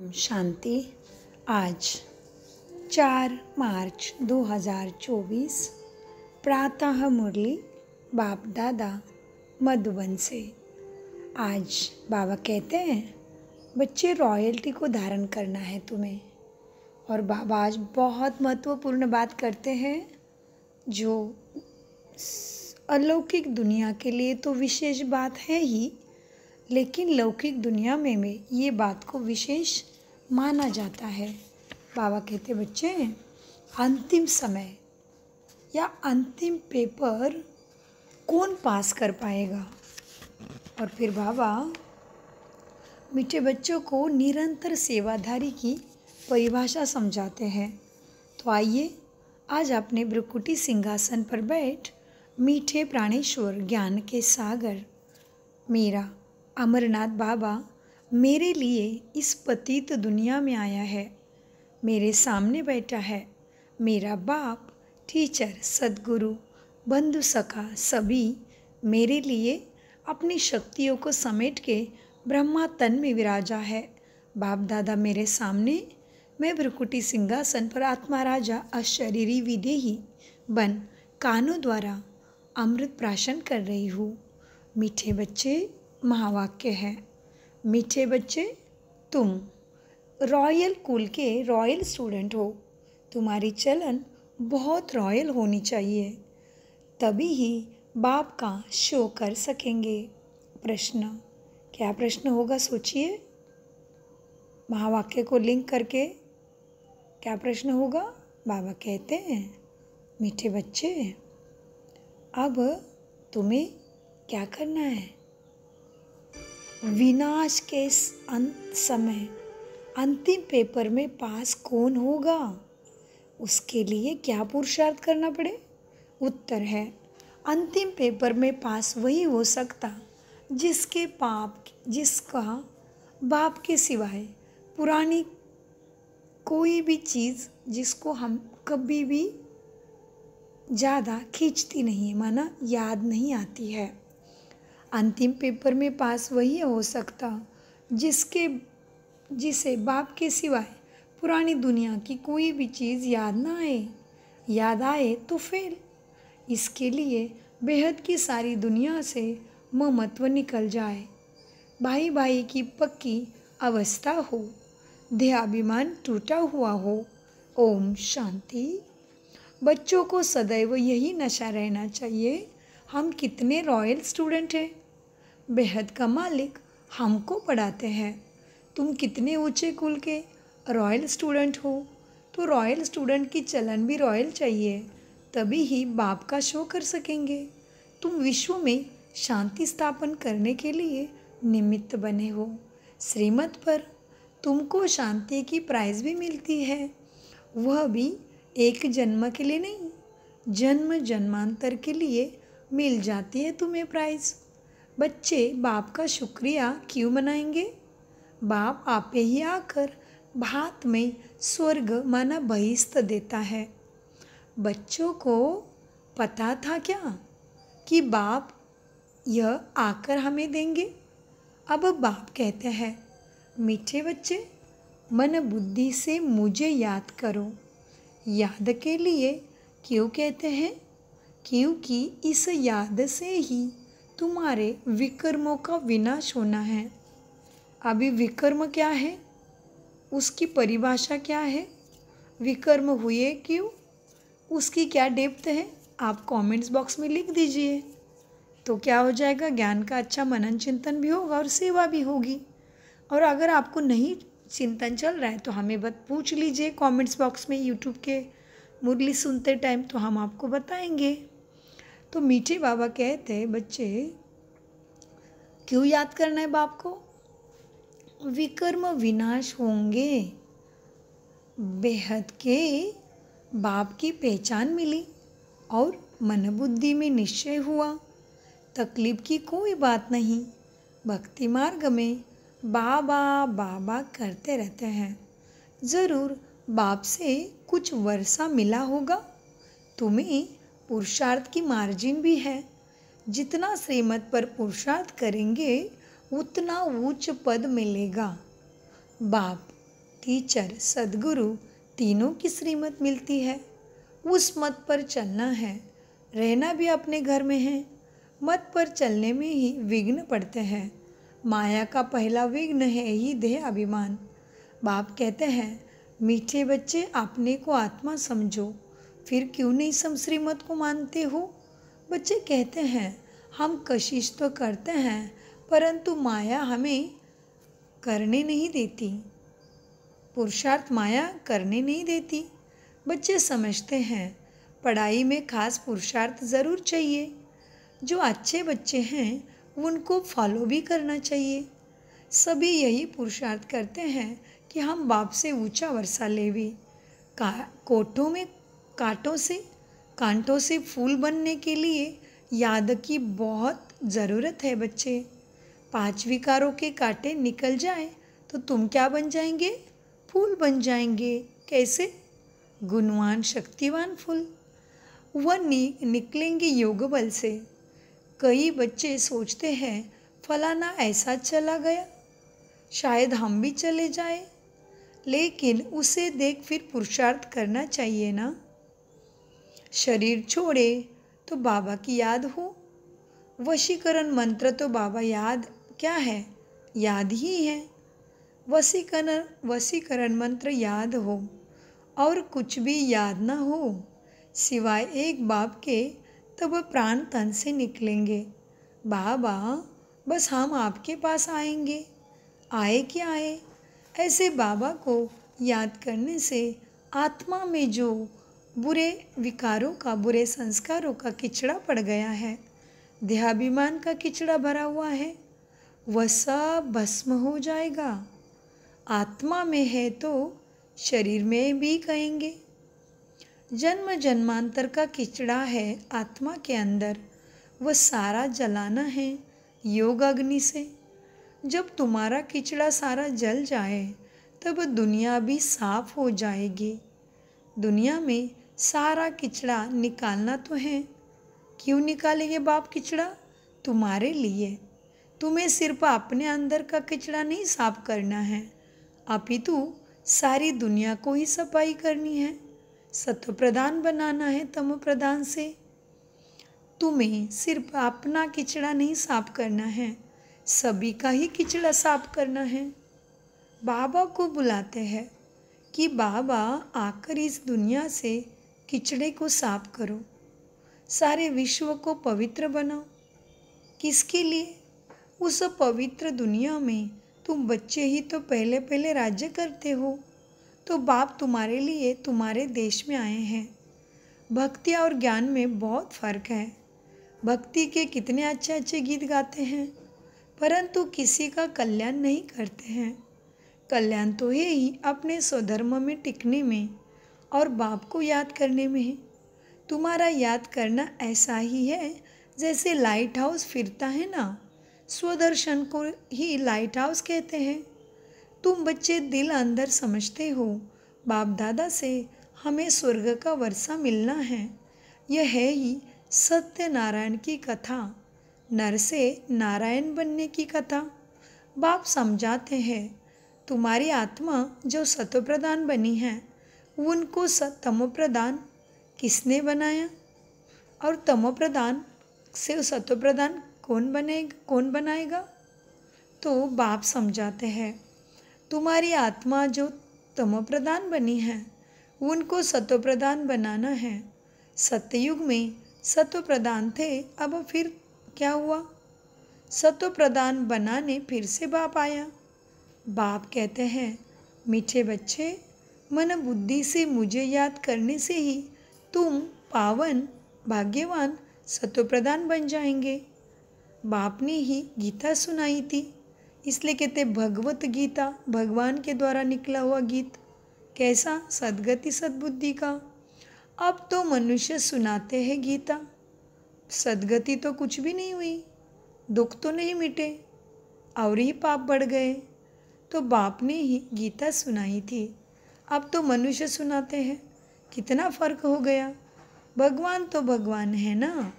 ओम शांति। आज 4 मार्च 2024 प्रातः मुरली बाप दादा मधुबन से। आज बाबा कहते हैं बच्चे रॉयल्टी को धारण करना है तुम्हें। और बाबा आज बहुत महत्वपूर्ण बात करते हैं जो अलौकिक दुनिया के लिए तो विशेष बात है ही, लेकिन लौकिक दुनिया में ये बात को विशेष माना जाता है। बाबा कहते बच्चे अंतिम समय या अंतिम पेपर कौन पास कर पाएगा। और फिर बाबा मीठे बच्चों को निरंतर सेवाधारी की परिभाषा समझाते हैं। तो आइए आज अपने भ्रुकुटी सिंहासन पर बैठ मीठे प्राणेश्वर ज्ञान के सागर मेरा अमरनाथ बाबा मेरे लिए इस पतित दुनिया में आया है, मेरे सामने बैठा है। मेरा बाप, टीचर, सद्गुरु, बंधु सखा सभी मेरे लिए अपनी शक्तियों को समेट के ब्रह्मा तन में विराजा है। बाप दादा मेरे सामने, मैं भ्रुकुटी सिंहासन पर आत्मा राजा अशरीरी विदेही बन कानों द्वारा अमृत प्राशन कर रही हूँ। मीठे बच्चे महावाक्य है। मीठे बच्चे तुम रॉयल कुल के रॉयल स्टूडेंट हो। तुम्हारी चलन बहुत रॉयल होनी चाहिए, तभी ही बाप का शो कर सकेंगे। प्रश्न, क्या प्रश्न होगा सोचिए। महावाक्य को लिंक करके क्या प्रश्न होगा। बाबा कहते हैं मीठे बच्चे अब तुम्हें क्या करना है। विनाश के अंत समय अंतिम पेपर में पास कौन होगा, उसके लिए क्या पुरुषार्थ करना पड़े। उत्तर है अंतिम पेपर में पास वही हो सकता जिसका बाप के सिवाय पुरानी कोई भी चीज़ जिसको हम कभी भी ज़्यादा खींचती नहीं है, माना याद नहीं आती है। अंतिम पेपर में पास वही हो सकता जिसे बाप के सिवाय पुरानी दुनिया की कोई भी चीज़ याद ना आए। याद आए तो फेल। इसके लिए बेहद की सारी दुनिया से ममत्व निकल जाए, भाई भाई की पक्की अवस्था हो, देहाभिमान टूटा हुआ हो। ओम शांति। बच्चों को सदैव यही नशा रहना चाहिए, हम कितने रॉयल स्टूडेंट हैं। बेहद का मालिक हमको पढ़ाते हैं। तुम कितने ऊंचे कुल के रॉयल स्टूडेंट हो, तो रॉयल स्टूडेंट की चलन भी रॉयल चाहिए, तभी ही बाप का शो कर सकेंगे। तुम विश्व में शांति स्थापन करने के लिए निमित्त बने हो। श्रीमत पर तुमको शांति की प्राइज़ भी मिलती है, वह भी एक जन्म के लिए नहीं, जन्म जन्मांतर के लिए मिल जाती है तुम्हें प्राइज़। बच्चे बाप का शुक्रिया क्यों मनाएंगे। बाप आपे ही आकर भात में स्वर्ग माना बहिष्त देता है। बच्चों को पता था क्या कि बाप यह आकर हमें देंगे। अब बाप कहते हैं मीठे बच्चे मन बुद्धि से मुझे याद करो। याद के लिए क्यों कहते हैं, क्योंकि इस याद से ही तुम्हारे विकर्मों का विनाश होना है। अभी विकर्म क्या है, उसकी परिभाषा क्या है, विकर्म हुए क्यों, उसकी क्या डेप्थ है, आप कमेंट्स बॉक्स में लिख दीजिए। तो क्या हो जाएगा, ज्ञान का अच्छा मनन चिंतन भी होगा और सेवा भी होगी। और अगर आपको नहीं चिंतन चल रहा है तो हमें पूछ लीजिए कमेंट्स बॉक्स में, यूट्यूब के मुरली सुनते टाइम, तो हम आपको बताएंगे। तो मीठे बाबा कहते हैं बच्चे क्यों याद करना है बाप को। विकर्म विनाश होंगे। बेहद के बाप की पहचान मिली और मन बुद्धि में निश्चय हुआ, तकलीफ की कोई बात नहीं। भक्ति मार्ग में बाबा बाबा करते रहते हैं। ज़रूर बाप से कुछ वर्षा मिला होगा। तुम्हें पुरुषार्थ की मार्जिन भी है। जितना श्रीमत पर पुरुषार्थ करेंगे उतना उच्च पद मिलेगा। बाप टीचर, सद्गुरु तीनों की श्रीमत मिलती है। उस मत पर चलना है, रहना भी अपने घर में है। मत पर चलने में ही विघ्न पड़ते हैं। माया का पहला विघ्न है ही देह अभिमान। बाप कहते हैं, मीठे बच्चे अपने को आत्मा समझो, फिर क्यों नहीं श्रीमत को मानते हो। बच्चे कहते हैं, हम कशिश तो करते हैं परंतु माया हमें करने नहीं देती, पुरुषार्थ माया करने नहीं देती। बच्चे समझते हैं, पढ़ाई में खास पुरुषार्थ ज़रूर चाहिए। जो अच्छे बच्चे हैं उनको फॉलो भी करना चाहिए। सभी यही पुरुषार्थ करते हैं कि हम बाप से ऊंचा वर्षा लेवी। कोठों में कांटों से फूल बनने के लिए याद की बहुत ज़रूरत है बच्चे। 5 विकारों के कांटे निकल जाए तो तुम क्या बन जाएंगे? फूल बन जाएंगे। कैसे? गुणवान शक्तिवान फूल। वह निकलेंगे योग बल से। कई बच्चे सोचते हैं, फलाना ऐसा चला गया, शायद हम भी चले जाए, लेकिन उसे देख फिर पुरुषार्थ करना चाहिए ना। शरीर छोड़े तो बाबा की याद हो। वशीकरण मंत्र तो बाबा याद क्या है? याद ही है। वशीकरण मंत्र याद हो और कुछ भी याद ना हो सिवाय एक बाप के, तब प्राण तन से निकलेंगे। बाबा बस हम आपके पास आएंगे, आए क्या आए। ऐसे बाबा को याद करने से आत्मा में जो बुरे विकारों का, बुरे संस्कारों का किचड़ा पड़ गया है, देहाभिमान का किचड़ा भरा हुआ है, वह सब भस्म हो जाएगा। आत्मा में है तो शरीर में भी कहेंगे। जन्म जन्मांतर का किचड़ा है आत्मा के अंदर, वह सारा जलाना है योग अग्नि से। जब तुम्हारा किचड़ा सारा जल जाए तब दुनिया भी साफ हो जाएगी। दुनिया में सारा किचड़ा निकालना तो है। क्यों निकालेंगे बाप किचड़ा? तुम्हारे लिए। तुम्हें सिर्फ अपने अंदर का किचड़ा नहीं साफ करना है, अपितु सारी दुनिया को ही सफाई करनी है। सत्व प्रधान बनाना है तमो प्रधान से। तुम्हें सिर्फ अपना किचड़ा नहीं साफ करना है, सभी का ही किचड़ा साफ करना है। बाबा को बुलाते हैं कि बाबा आकर इस दुनिया से किचड़े को साफ करो, सारे विश्व को पवित्र बनाओ। किसके लिए? उस पवित्र दुनिया में तुम बच्चे ही तो पहले पहले राज्य करते हो, तो बाप तुम्हारे लिए तुम्हारे देश में आए हैं। भक्ति और ज्ञान में बहुत फ़र्क है। भक्ति के कितने अच्छे अच्छे गीत गाते हैं, परंतु किसी का कल्याण नहीं करते हैं। कल्याण तो है ही अपने स्वधर्म में टिकने में और बाप को याद करने में है। तुम्हारा याद करना ऐसा ही है जैसे लाइट हाउस फिरता है ना, स्वदर्शन को ही लाइट हाउस कहते हैं। तुम बच्चे दिल अंदर समझते हो, बाप दादा से हमें स्वर्ग का वर्षा मिलना है। यह है ही सत्यनारायण की कथा, नर से नारायण बनने की कथा। बाप समझाते हैं, तुम्हारी आत्मा जो सत्व प्रधान बनी है, उनको तमो प्रधान किसने बनाया? और तमो प्रधान से सत्व प्रधान कौन बनाएगा? तो बाप समझाते हैं, तुम्हारी आत्मा जो तमो प्रधान बनी है, उनको सत्व प्रधान बनाना है। सत्ययुग में सत्व प्रधान थे, अब फिर क्या हुआ? सत्व प्रधान बनाने फिर से बाप आया। बाप कहते हैं, मीठे बच्चे, मन बुद्धि से मुझे याद करने से ही तुम पावन भाग्यवान सत्व प्रधान बन जाएंगे। बाप ने ही गीता सुनाई थी, इसलिए कहते भगवत गीता, भगवान के द्वारा निकला हुआ गीत। कैसा? सद्गति सद्बुद्धि का। अब तो मनुष्य सुनाते हैं गीता, सद्गति तो कुछ भी नहीं हुई, दुख तो नहीं मिटे और ही पाप बढ़ गए। तो बाप ने ही गीता सुनाई थी, अब तो मनुष्य सुनाते हैं। कितना फर्क हो गया। भगवान तो भगवान है ना,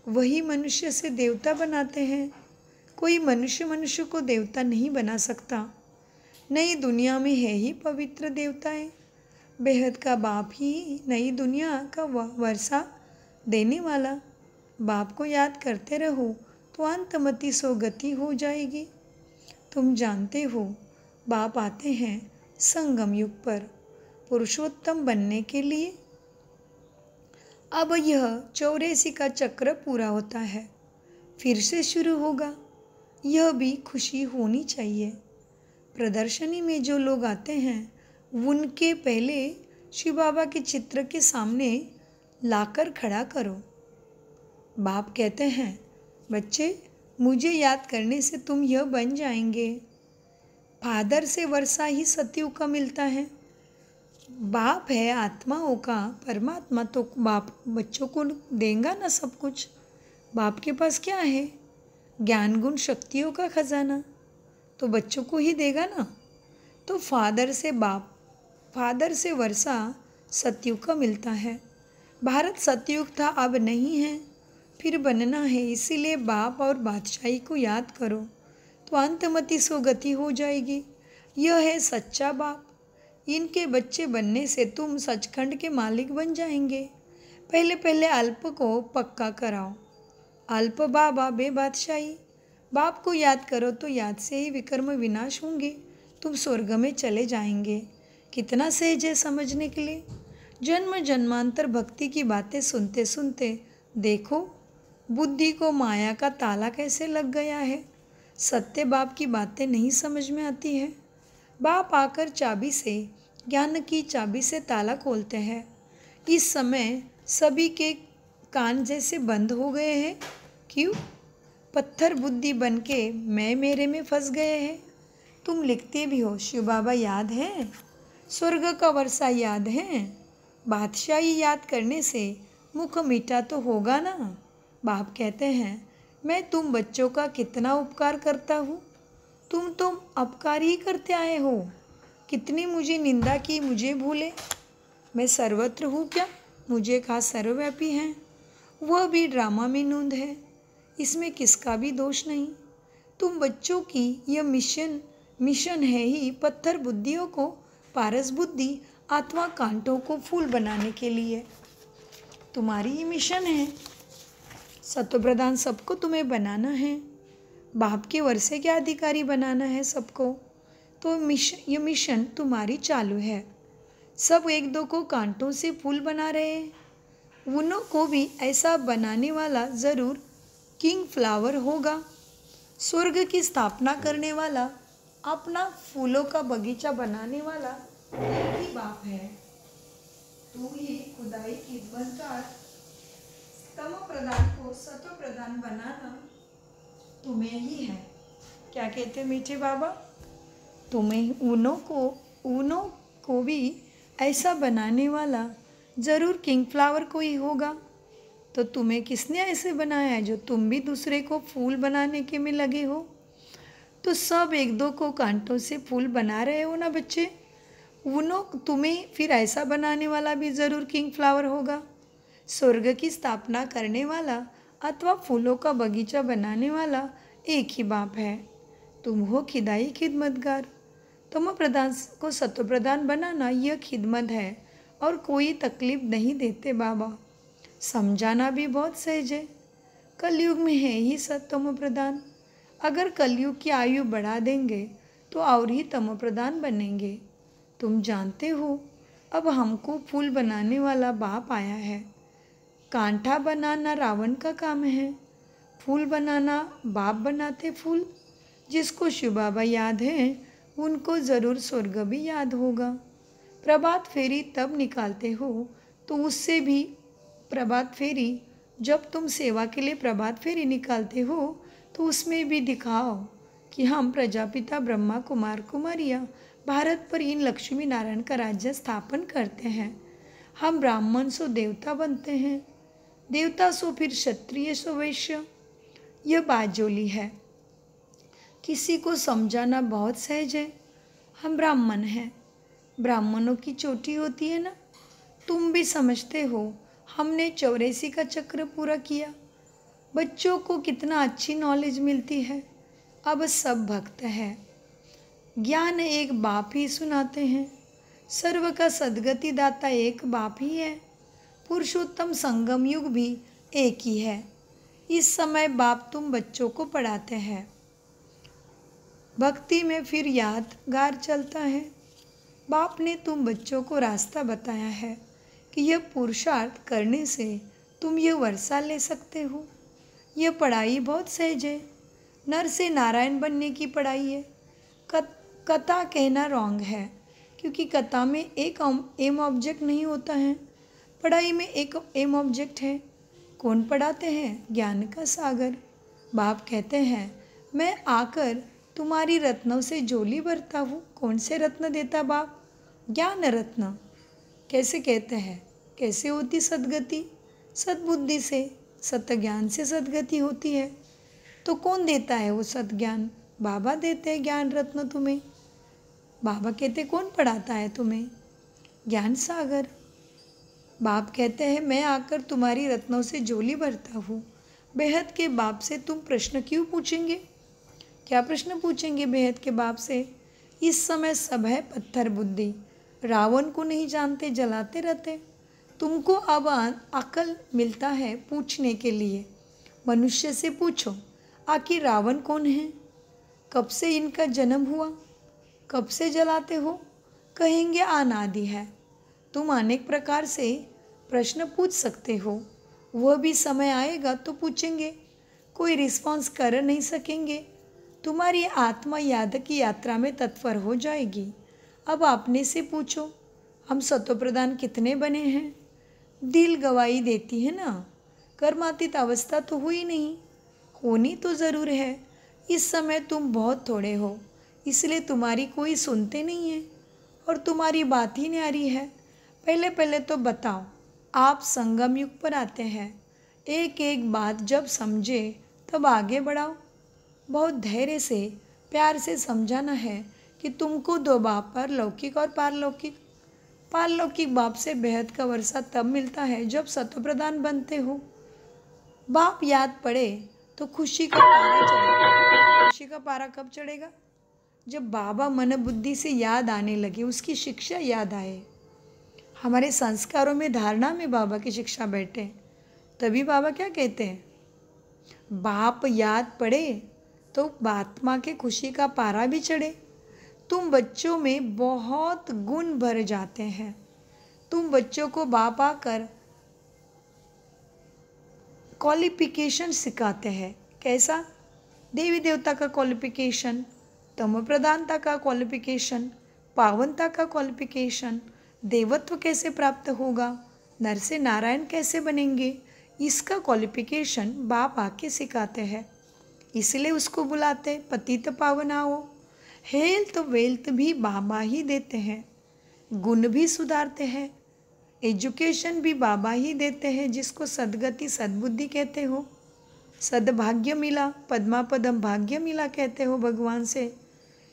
वही मनुष्य से देवता बनाते हैं। कोई मनुष्य को देवता नहीं बना सकता। नई दुनिया में है ही पवित्र देवताएं। बेहद का बाप ही नई दुनिया का वर्षा देने वाला। बाप को याद करते रहो तो अंतमति सोगति हो जाएगी। तुम जानते हो बाप आते हैं संगम युग पर पुरुषोत्तम बनने के लिए। अब यह 84 का चक्र पूरा होता है, फिर से शुरू होगा। यह भी खुशी होनी चाहिए। प्रदर्शनी में जो लोग आते हैं उनके पहले शिव बाबा के चित्र के सामने लाकर खड़ा करो। बाप कहते हैं, बच्चे मुझे याद करने से तुम यह बन जाएंगे। फादर से वर्षा ही सतयुग का मिलता है। बाप है आत्माओं का परमात्मा, तो बाप बच्चों को देगा ना सब कुछ। बाप के पास क्या है? ज्ञान गुण शक्तियों का खजाना, तो बच्चों को ही देगा ना। तो फादर से बाप, फादर से वर्षा सतयुग का मिलता है। भारत सतयुग था, अब नहीं है, फिर बनना है। इसीलिए बाप और बादशाही को याद करो तो अंतमति सोगति हो जाएगी। यह है सच्चा बाप। इनके बच्चे बनने से तुम सचखंड के मालिक बन जाएंगे। पहले पहले अल्प को पक्का कराओ। अल्प बाबा बे बादशाही। बाप को याद करो तो याद से ही विकर्म विनाश होंगे, तुम स्वर्ग में चले जाएंगे। कितना सहज है समझने के लिए। जन्म जन्मांतर भक्ति की बातें सुनते सुनते देखो बुद्धि को माया का ताला कैसे लग गया है। सत्य बाप की बातें नहीं समझ में आती है। बाप आकर चाबी से, ज्ञान की चाबी से ताला खोलते हैं। इस समय सभी के कान जैसे बंद हो गए हैं। क्यों? पत्थर बुद्धि बन के मैं मेरे में फंस गए हैं। तुम लिखते भी हो शिव बाबा याद है, स्वर्ग का वर्षा याद है। बादशाही याद करने से मुख मीठा तो होगा ना। बाप कहते हैं, मैं तुम बच्चों का कितना उपकार करता हूँ। तुम तो अपकार ही करते आए हो। कितनी मुझे निंदा की, मुझे भूले। मैं सर्वत्र हूँ क्या? मुझे कहा सर्वव्यापी हैं। वह भी ड्रामा में नूंद है, इसमें किसका भी दोष नहीं। तुम बच्चों की यह मिशन है ही पत्थर बुद्धियों को पारस बुद्धि अथवा कांटों को फूल बनाने के लिए। तुम्हारी ही मिशन है। सत्व प्रधान सबको तुम्हें बनाना है। बाप के वर्षे के अधिकारी बनाना है सबको। तो ये मिशन तुम्हारी चालू है। सब एक दो को कांटों से फूल बना रहे हैं, उन्हों को भी ऐसा बनाने वाला ज़रूर किंग फ्लावर होगा। स्वर्ग की स्थापना करने वाला, अपना फूलों का बगीचा बनाने वाला एक ही बाप है। तू ही खुदाई की खिदमतगार। तम प्रधान को सत्व प्रधान बनाना तुम्हें ही है। क्या कहते मीठे बाबा? तुम्हें उन्हों को भी ऐसा बनाने वाला ज़रूर किंग फ्लावर को ही होगा। तो तुम्हें किसने ऐसे बनाया है जो तुम भी दूसरे को फूल बनाने के में लगे हो? तो सब एक दो को कांटों से फूल बना रहे हो ना बच्चे। उन्हों तुम्हें फिर ऐसा बनाने वाला भी ज़रूर किंग फ्लावर होगा। स्वर्ग की स्थापना करने वाला अथवा फूलों का बगीचा बनाने वाला एक ही बाप है। तुम हो खिदाई खिदमतगार। तुम प्रधान को सत्व प्रधान बनाना यह खिदमत है और कोई तकलीफ नहीं देते बाबा। समझाना भी बहुत सहज है। कलयुग में है ही तमो प्रधान। अगर कलयुग की आयु बढ़ा देंगे तो और ही तमो प्रधान बनेंगे। तुम जानते हो अब हमको फूल बनाने वाला बाप आया है। कांटा बनाना रावण का काम है, फूल बनाना बाप बनाते फूल। जिसको शिव बाबा याद है उनको ज़रूर स्वर्ग भी याद होगा। प्रभात फेरी तब निकालते हो तो उससे भी प्रभात फेरी, जब तुम सेवा के लिए प्रभात फेरी निकालते हो तो उसमें भी दिखाओ कि हम प्रजापिता ब्रह्मा कुमार कुमारियाँ भारत पर इन लक्ष्मी नारायण का राज्य स्थापन करते हैं। हम ब्राह्मण सो देवता बनते हैं, देवता सो फिर क्षत्रिय सो वैश्य। यह बाजोली है, किसी को समझाना बहुत सहज है। हम ब्राह्मण हैं, ब्राह्मणों की चोटी होती है ना। तुम भी समझते हो हमने 84 का चक्र पूरा किया। बच्चों को कितना अच्छी नॉलेज मिलती है। अब सब भक्त है। ज्ञान एक बाप ही सुनाते हैं। सर्व का सद्गति दाता एक बाप ही है। पुरुषोत्तम संगम युग भी एक ही है। इस समय बाप तुम बच्चों को पढ़ाते हैं। भक्ति में फिर यादगार चलता है। बाप ने तुम बच्चों को रास्ता बताया है कि यह पुरुषार्थ करने से तुम यह वर्षा ले सकते हो। यह पढ़ाई बहुत सहज है। नर से नारायण बनने की पढ़ाई है। कथा कहना रॉन्ग है, क्योंकि कथा में एक एम ऑब्जेक्ट नहीं होता है। पढ़ाई में एक एम ऑब्जेक्ट है। कौन पढ़ाते हैं? ज्ञान का सागर। बाप कहते हैं मैं आकर तुम्हारी रत्नों से झोली भरता हूँ। कौन से रत्न देता बाप? ज्ञान रत्न। कैसे कहते हैं? कैसे होती सद्गति? सद्बुद्धि से, सत्य ज्ञान से सद्गति होती है। तो कौन देता है वो सद्ज्ञान? बाबा देते हैं ज्ञान रत्न तुम्हें। बाबा कहते कौन पढ़ाता है तुम्हें? ज्ञान सागर। बाप कहते हैं मैं आकर तुम्हारी रत्नों से झोली भरता हूँ। बेहद के बाप से तुम प्रश्न क्यों पूछेंगे? क्या प्रश्न पूछेंगे बेहद के बाप से? इस समय सब है पत्थर बुद्धि। रावण को नहीं जानते, जलाते रहते। तुमको अब अकल मिलता है पूछने के लिए। मनुष्य से पूछो आखिर रावण कौन है? कब से इनका जन्म हुआ? कब से जलाते हो? कहेंगे अनादि है। तुम अनेक प्रकार से प्रश्न पूछ सकते हो। वह भी समय आएगा तो पूछेंगे, कोई रिस्पॉन्स कर नहीं सकेंगे। तुम्हारी आत्मा याद की यात्रा में तत्पर हो जाएगी। अब अपने से पूछो हम सत्वप्रधान कितने बने हैं? दिल गवाही देती है ना। कर्मातीत अवस्था तो हुई नहीं, होनी तो ज़रूर है। इस समय तुम बहुत थोड़े हो, इसलिए तुम्हारी कोई सुनते नहीं है और तुम्हारी बात ही न्यारी है। पहले पहले तो बताओ, आप संगम युग पर आते हैं। एक एक बात जब समझे तब आगे बढ़ाओ। बहुत धैर्य से, प्यार से समझाना है कि तुमको दो बाप पर, लौकिक और पारलौकिक। पारलौकिक बाप से बेहद का वर्षा तब मिलता है जब सत्वप्रधान बनते हो। बाप याद पड़े तो खुशी का पारा चढ़ेगा। खुशी का पारा कब चढ़ेगा? जब बाबा मन बुद्धि से याद आने लगे, उसकी शिक्षा याद आए। हमारे संस्कारों में, धारणा में बाबा की शिक्षा बैठे, तभी बाबा क्या कहते हैं? बाप याद पड़े तो आत्मा के खुशी का पारा भी चढ़े। तुम बच्चों में बहुत गुण भर जाते हैं। तुम बच्चों को बाप आकर क्वालिफिकेशन सिखाते हैं। कैसा? देवी देवता का क्वालिफिकेशन, तमो प्रधानता का क्वालिफिकेशन, पावनता का क्वालिफिकेशन, देवत्व कैसे प्राप्त होगा, नर से नारायण कैसे बनेंगे, इसका क्वालिफिकेशन बाप आके सिखाते हैं। इसलिए उसको बुलाते पतित पावन आओ। हेल्थ वेल्थ भी बाबा ही देते हैं। गुण भी सुधारते हैं। एजुकेशन भी बाबा ही देते हैं, जिसको सद्गति, सद्बुद्धि कहते हो। सद्भाग्य मिला, पद्मापदम भाग्य मिला कहते हो भगवान से।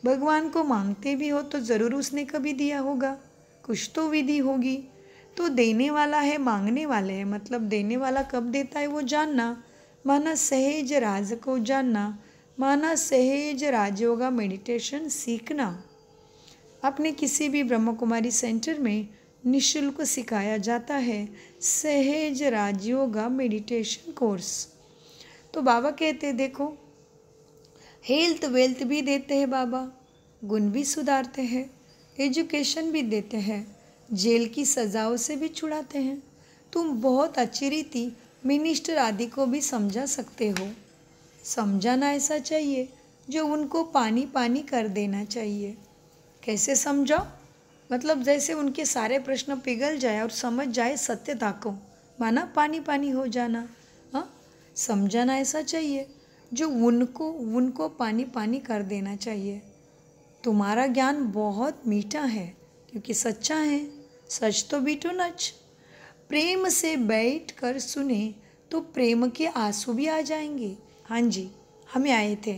भगवान को मांगते भी हो तो ज़रूर उसने कभी दिया होगा, कुछ तो विधि होगी। तो देने वाला है, मांगने वाले हैं, मतलब देने वाला कब देता है वो जानना, माना सहज राज को जानना, माना सहज राजयोगा मेडिटेशन सीखना। अपने किसी भी ब्रह्म कुमारी सेंटर में निःशुल्क सिखाया जाता है सहज राजयोगा मेडिटेशन कोर्स। तो बाबा कहते देखो, हेल्थ वेल्थ भी देते हैं बाबा, गुण भी सुधारते हैं, एजुकेशन भी देते हैं, जेल की सज़ाओं से भी छुड़ाते हैं। तुम बहुत अच्छी रीति मिनिस्टर आदि को भी समझा सकते हो। समझाना ऐसा चाहिए जो उनको पानी पानी कर देना चाहिए। कैसे समझाओ? मतलब जैसे उनके सारे प्रश्न पिघल जाए और समझ जाए सत्यता को, माना पानी पानी हो जाना। हाँ, समझाना ऐसा चाहिए जो उनको पानी पानी कर देना चाहिए। तुम्हारा ज्ञान बहुत मीठा है क्योंकि सच्चा है। सच तो बीटो नच। प्रेम से बैठ कर सुने तो प्रेम के आंसू भी आ जाएंगे। हाँ जी, हमें आए थे,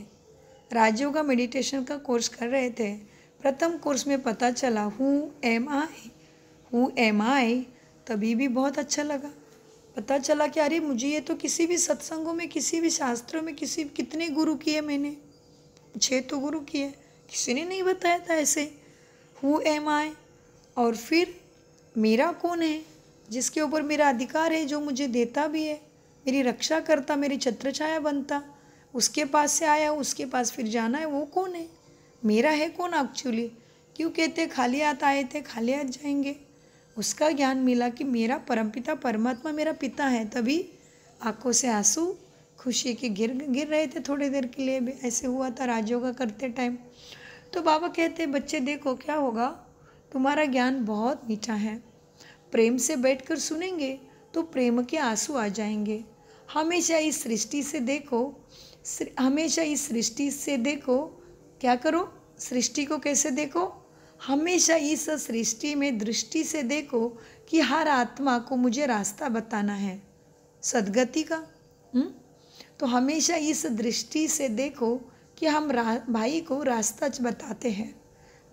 राजयोगा मेडिटेशन का कोर्स कर रहे थे। प्रथम कोर्स में पता चला हु एम आई, तभी भी बहुत अच्छा लगा। पता चला कि अरे मुझे ये तो किसी भी सत्संगों में, किसी भी शास्त्रों में, कितने गुरु किए मैंने, 6 तो गुरु किए, किसी ने नहीं बताया था ऐसे। हु एम आई, और फिर मेरा कौन है जिसके ऊपर मेरा अधिकार है, जो मुझे देता भी है, मेरी रक्षा करता, मेरी छत्र छाया बनता। उसके पास से आया, उसके पास फिर जाना है, वो कौन है, मेरा है कौन एक्चुअली। क्यों कहते खाली हाथ आए थे खाली हाथ जाएंगे। उसका ज्ञान मिला कि मेरा परमपिता परमात्मा मेरा पिता है, तभी आंखों से आंसू खुशी के गिर रहे थे थोड़ी देर के लिए भी। ऐसे हुआ था राजयोगा करते टाइम। तो बाबा कहते बच्चे देखो क्या होगा, तुम्हारा ज्ञान बहुत मीठा है, प्रेम से बैठकर सुनेंगे तो प्रेम के आंसू आ जाएंगे। हमेशा इस सृष्टि से देखो, हमेशा इस सृष्टि से देखो, क्या करो, सृष्टि को कैसे देखो, हमेशा इस सृष्टि में दृष्टि से देखो कि हर आत्मा को मुझे रास्ता बताना है सद्गति का। तो हमेशा इस दृष्टि से देखो कि हम भाई को रास्ता बताते हैं।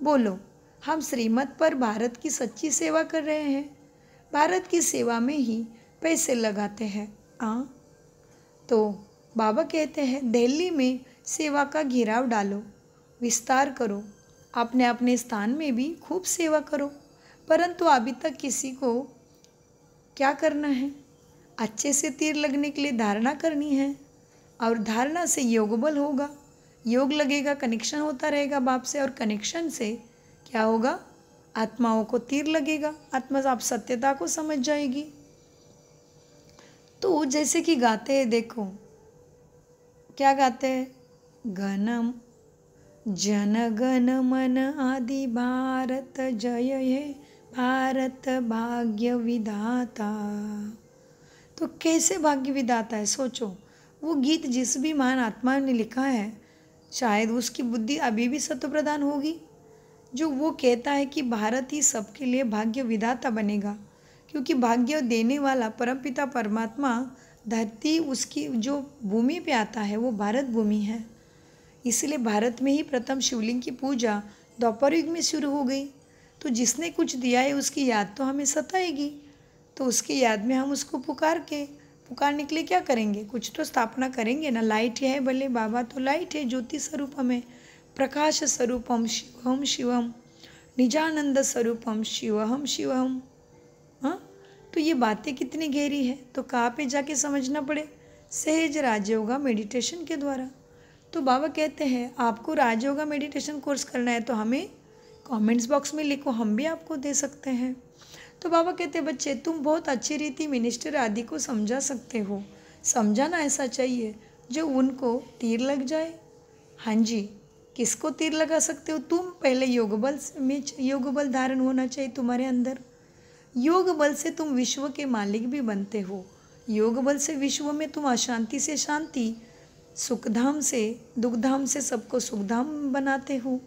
बोलो, हम श्रीमत पर भारत की सच्ची सेवा कर रहे हैं, भारत की सेवा में ही पैसे लगाते हैं। तो बाबा कहते हैं दिल्ली में सेवा का घेराव डालो, विस्तार करो, अपने अपने स्थान में भी खूब सेवा करो। परंतु अभी तक किसी को क्या करना है, अच्छे से तीर लगने के लिए धारणा करनी है, और धारणा से योग बल होगा, योग लगेगा, कनेक्शन होता रहेगा बाप से, और कनेक्शन से क्या होगा, आत्माओं को तीर लगेगा, आत्मा आप सत्यता को समझ जाएगी। तो जैसे कि गाते हैं, देखो क्या गाते हैं, गणम जन गण मन आदि भारत जय हे भारत भाग्य विधाता। तो कैसे भाग्य विधाता है, सोचो। वो गीत जिस भी महान आत्मा ने लिखा है, शायद उसकी बुद्धि अभी भी सत्व प्रदान होगी, जो वो कहता है कि भारत ही सबके लिए भाग्य विधाता बनेगा, क्योंकि भाग्य देने वाला परमपिता परमात्मा धरती उसकी जो भूमि पे आता है वो भारत भूमि है। इसलिए भारत में ही प्रथम शिवलिंग की पूजा द्वापर युग में शुरू हो गई। तो जिसने कुछ दिया है उसकी याद तो हमें सताएगी, तो उसकी याद में हम उसको पुकारने के लिए क्या करेंगे, कुछ तो स्थापना करेंगे ना। लाइट है भले, बाबा तो लाइट है, ज्योति स्वरूपम है, प्रकाश स्वरूपम शिवम शिवम, निजानंद स्वरूपम शिवहम शिवहम। हाँ, तो ये बातें कितनी गहरी है, तो कहाँ पे जाके समझना पड़े, सहज राजयोगा मेडिटेशन के द्वारा। तो बाबा कहते हैं आपको राजयोगा मेडिटेशन कोर्स करना है तो हमें कमेंट्स बॉक्स में लिखो, हम भी आपको दे सकते हैं। तो बाबा कहते हैं बच्चे तुम बहुत अच्छी रीति मिनिस्टर आदि को समझा सकते हो, समझाना ऐसा चाहिए जो उनको तीर लग जाए। हाँ जी, किसको तीर लगा सकते हो तुम, पहले योग बल में योग बल धारण होना चाहिए तुम्हारे अंदर। योग बल से तुम विश्व के मालिक भी बनते हो, योग बल से विश्व में तुम अशांति से शांति, सुखधाम से दुखधाम से सबको सुखधाम बनाते हो।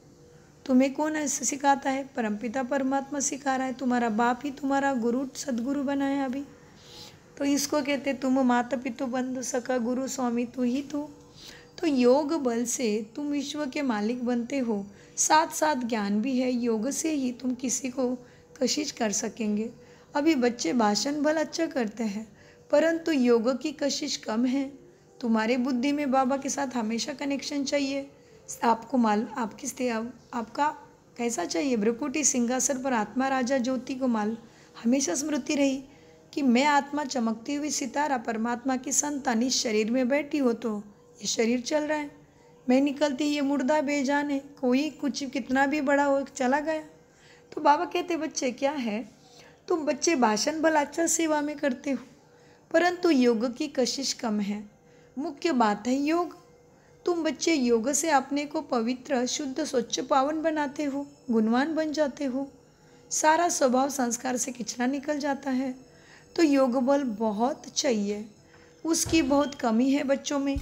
तुम्हें कौन ऐसे सिखाता है, परमपिता परमात्मा सिखा रहा है, तुम्हारा बाप ही तुम्हारा गुरु सदगुरु बना है अभी। तो इसको कहते तुम माता पितु बंधु सखा गुरु स्वामी तू ही तू। तो योग बल से तुम विश्व के मालिक बनते हो, साथ साथ ज्ञान भी है, योग से ही तुम किसी को कशिश कर सकेंगे। अभी बच्चे भाषण भला अच्छा करते हैं परंतु योग की कशिश कम है। तुम्हारे बुद्धि में बाबा के साथ हमेशा कनेक्शन चाहिए, आपको आपका कैसा चाहिए, भ्रुकुटी सिंहासन पर आत्मा राजा ज्योति को हमेशा स्मृति रही कि मैं आत्मा चमकती हुई सितारा परमात्मा की संतान इस शरीर में बैठी हो, तो ये शरीर चल रहा है, मैं निकलती ये मुर्दा बेजान है, कोई कुछ कितना भी बड़ा हो चला गया। तो बाबा कहते बच्चे क्या है, तुम बच्चे भाषण भला अच्छा सेवा में करते हो परंतु योग की कशिश कम है। मुख्य बात है योग। तुम बच्चे योग से अपने को पवित्र शुद्ध स्वच्छ पावन बनाते हो, गुणवान बन जाते हो, सारा स्वभाव संस्कार से किचरा निकल जाता है। तो योग बल बहुत चाहिए, उसकी बहुत कमी है बच्चों में।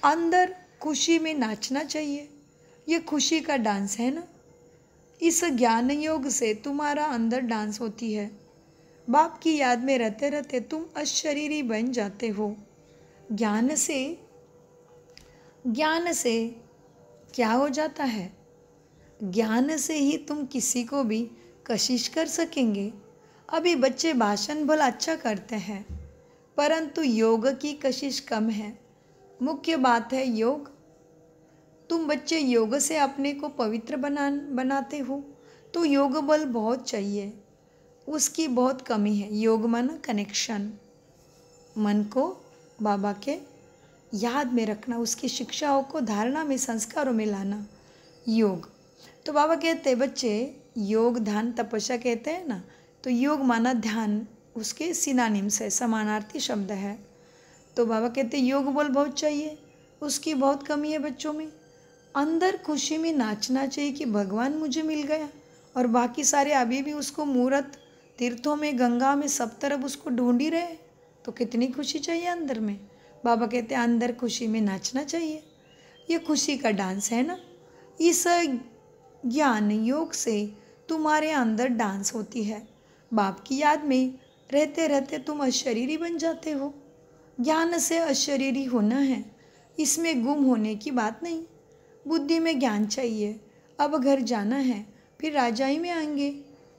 अंदर खुशी में नाचना चाहिए, ये खुशी का डांस है ना। इस ज्ञान योग से तुम्हारा अंदर डांस होती है, बाप की याद में रहते रहते तुम अशरीरी बन जाते हो। ज्ञान से क्या हो जाता है, ज्ञान से ही तुम किसी को भी कशिश कर सकेंगे। अभी बच्चे भाषण भला अच्छा करते हैं परंतु योग की कशिश कम है। मुख्य बात है योग। तुम बच्चे योग से अपने को पवित्र बनाते हो, तो योग बल बहुत चाहिए, उसकी बहुत कमी है। योग माना कनेक्शन, मन को बाबा के याद में रखना, उसकी शिक्षाओं को धारणा में, संस्कारों में लाना, योग। तो बाबा कहते हैं बच्चे, योग ध्यान तपस्या कहते हैं ना, तो योग माना ध्यान, उसके सिनोनिम्स है, समानार्थी शब्द है। तो बाबा कहते हैं योग बल बहुत चाहिए, उसकी बहुत कमी है बच्चों में। अंदर खुशी में नाचना चाहिए कि भगवान मुझे मिल गया, और बाकी सारे अभी भी उसको मूर्त तीर्थों में, गंगा में, सब तरफ उसको ढूंढ ही रहे, तो कितनी खुशी चाहिए अंदर में। बाबा कहते हैं अंदर खुशी में नाचना चाहिए, ये खुशी का डांस है ना। इस ज्ञान योग से तुम्हारे अंदर डांस होती है। बाप की याद में रहते रहते तुम अशरीरी बन जाते हो। ज्ञान से अशरीरी होना है, इसमें गुम होने की बात नहीं। बुद्धि में ज्ञान चाहिए। अब घर जाना है, फिर राजाई में आएंगे।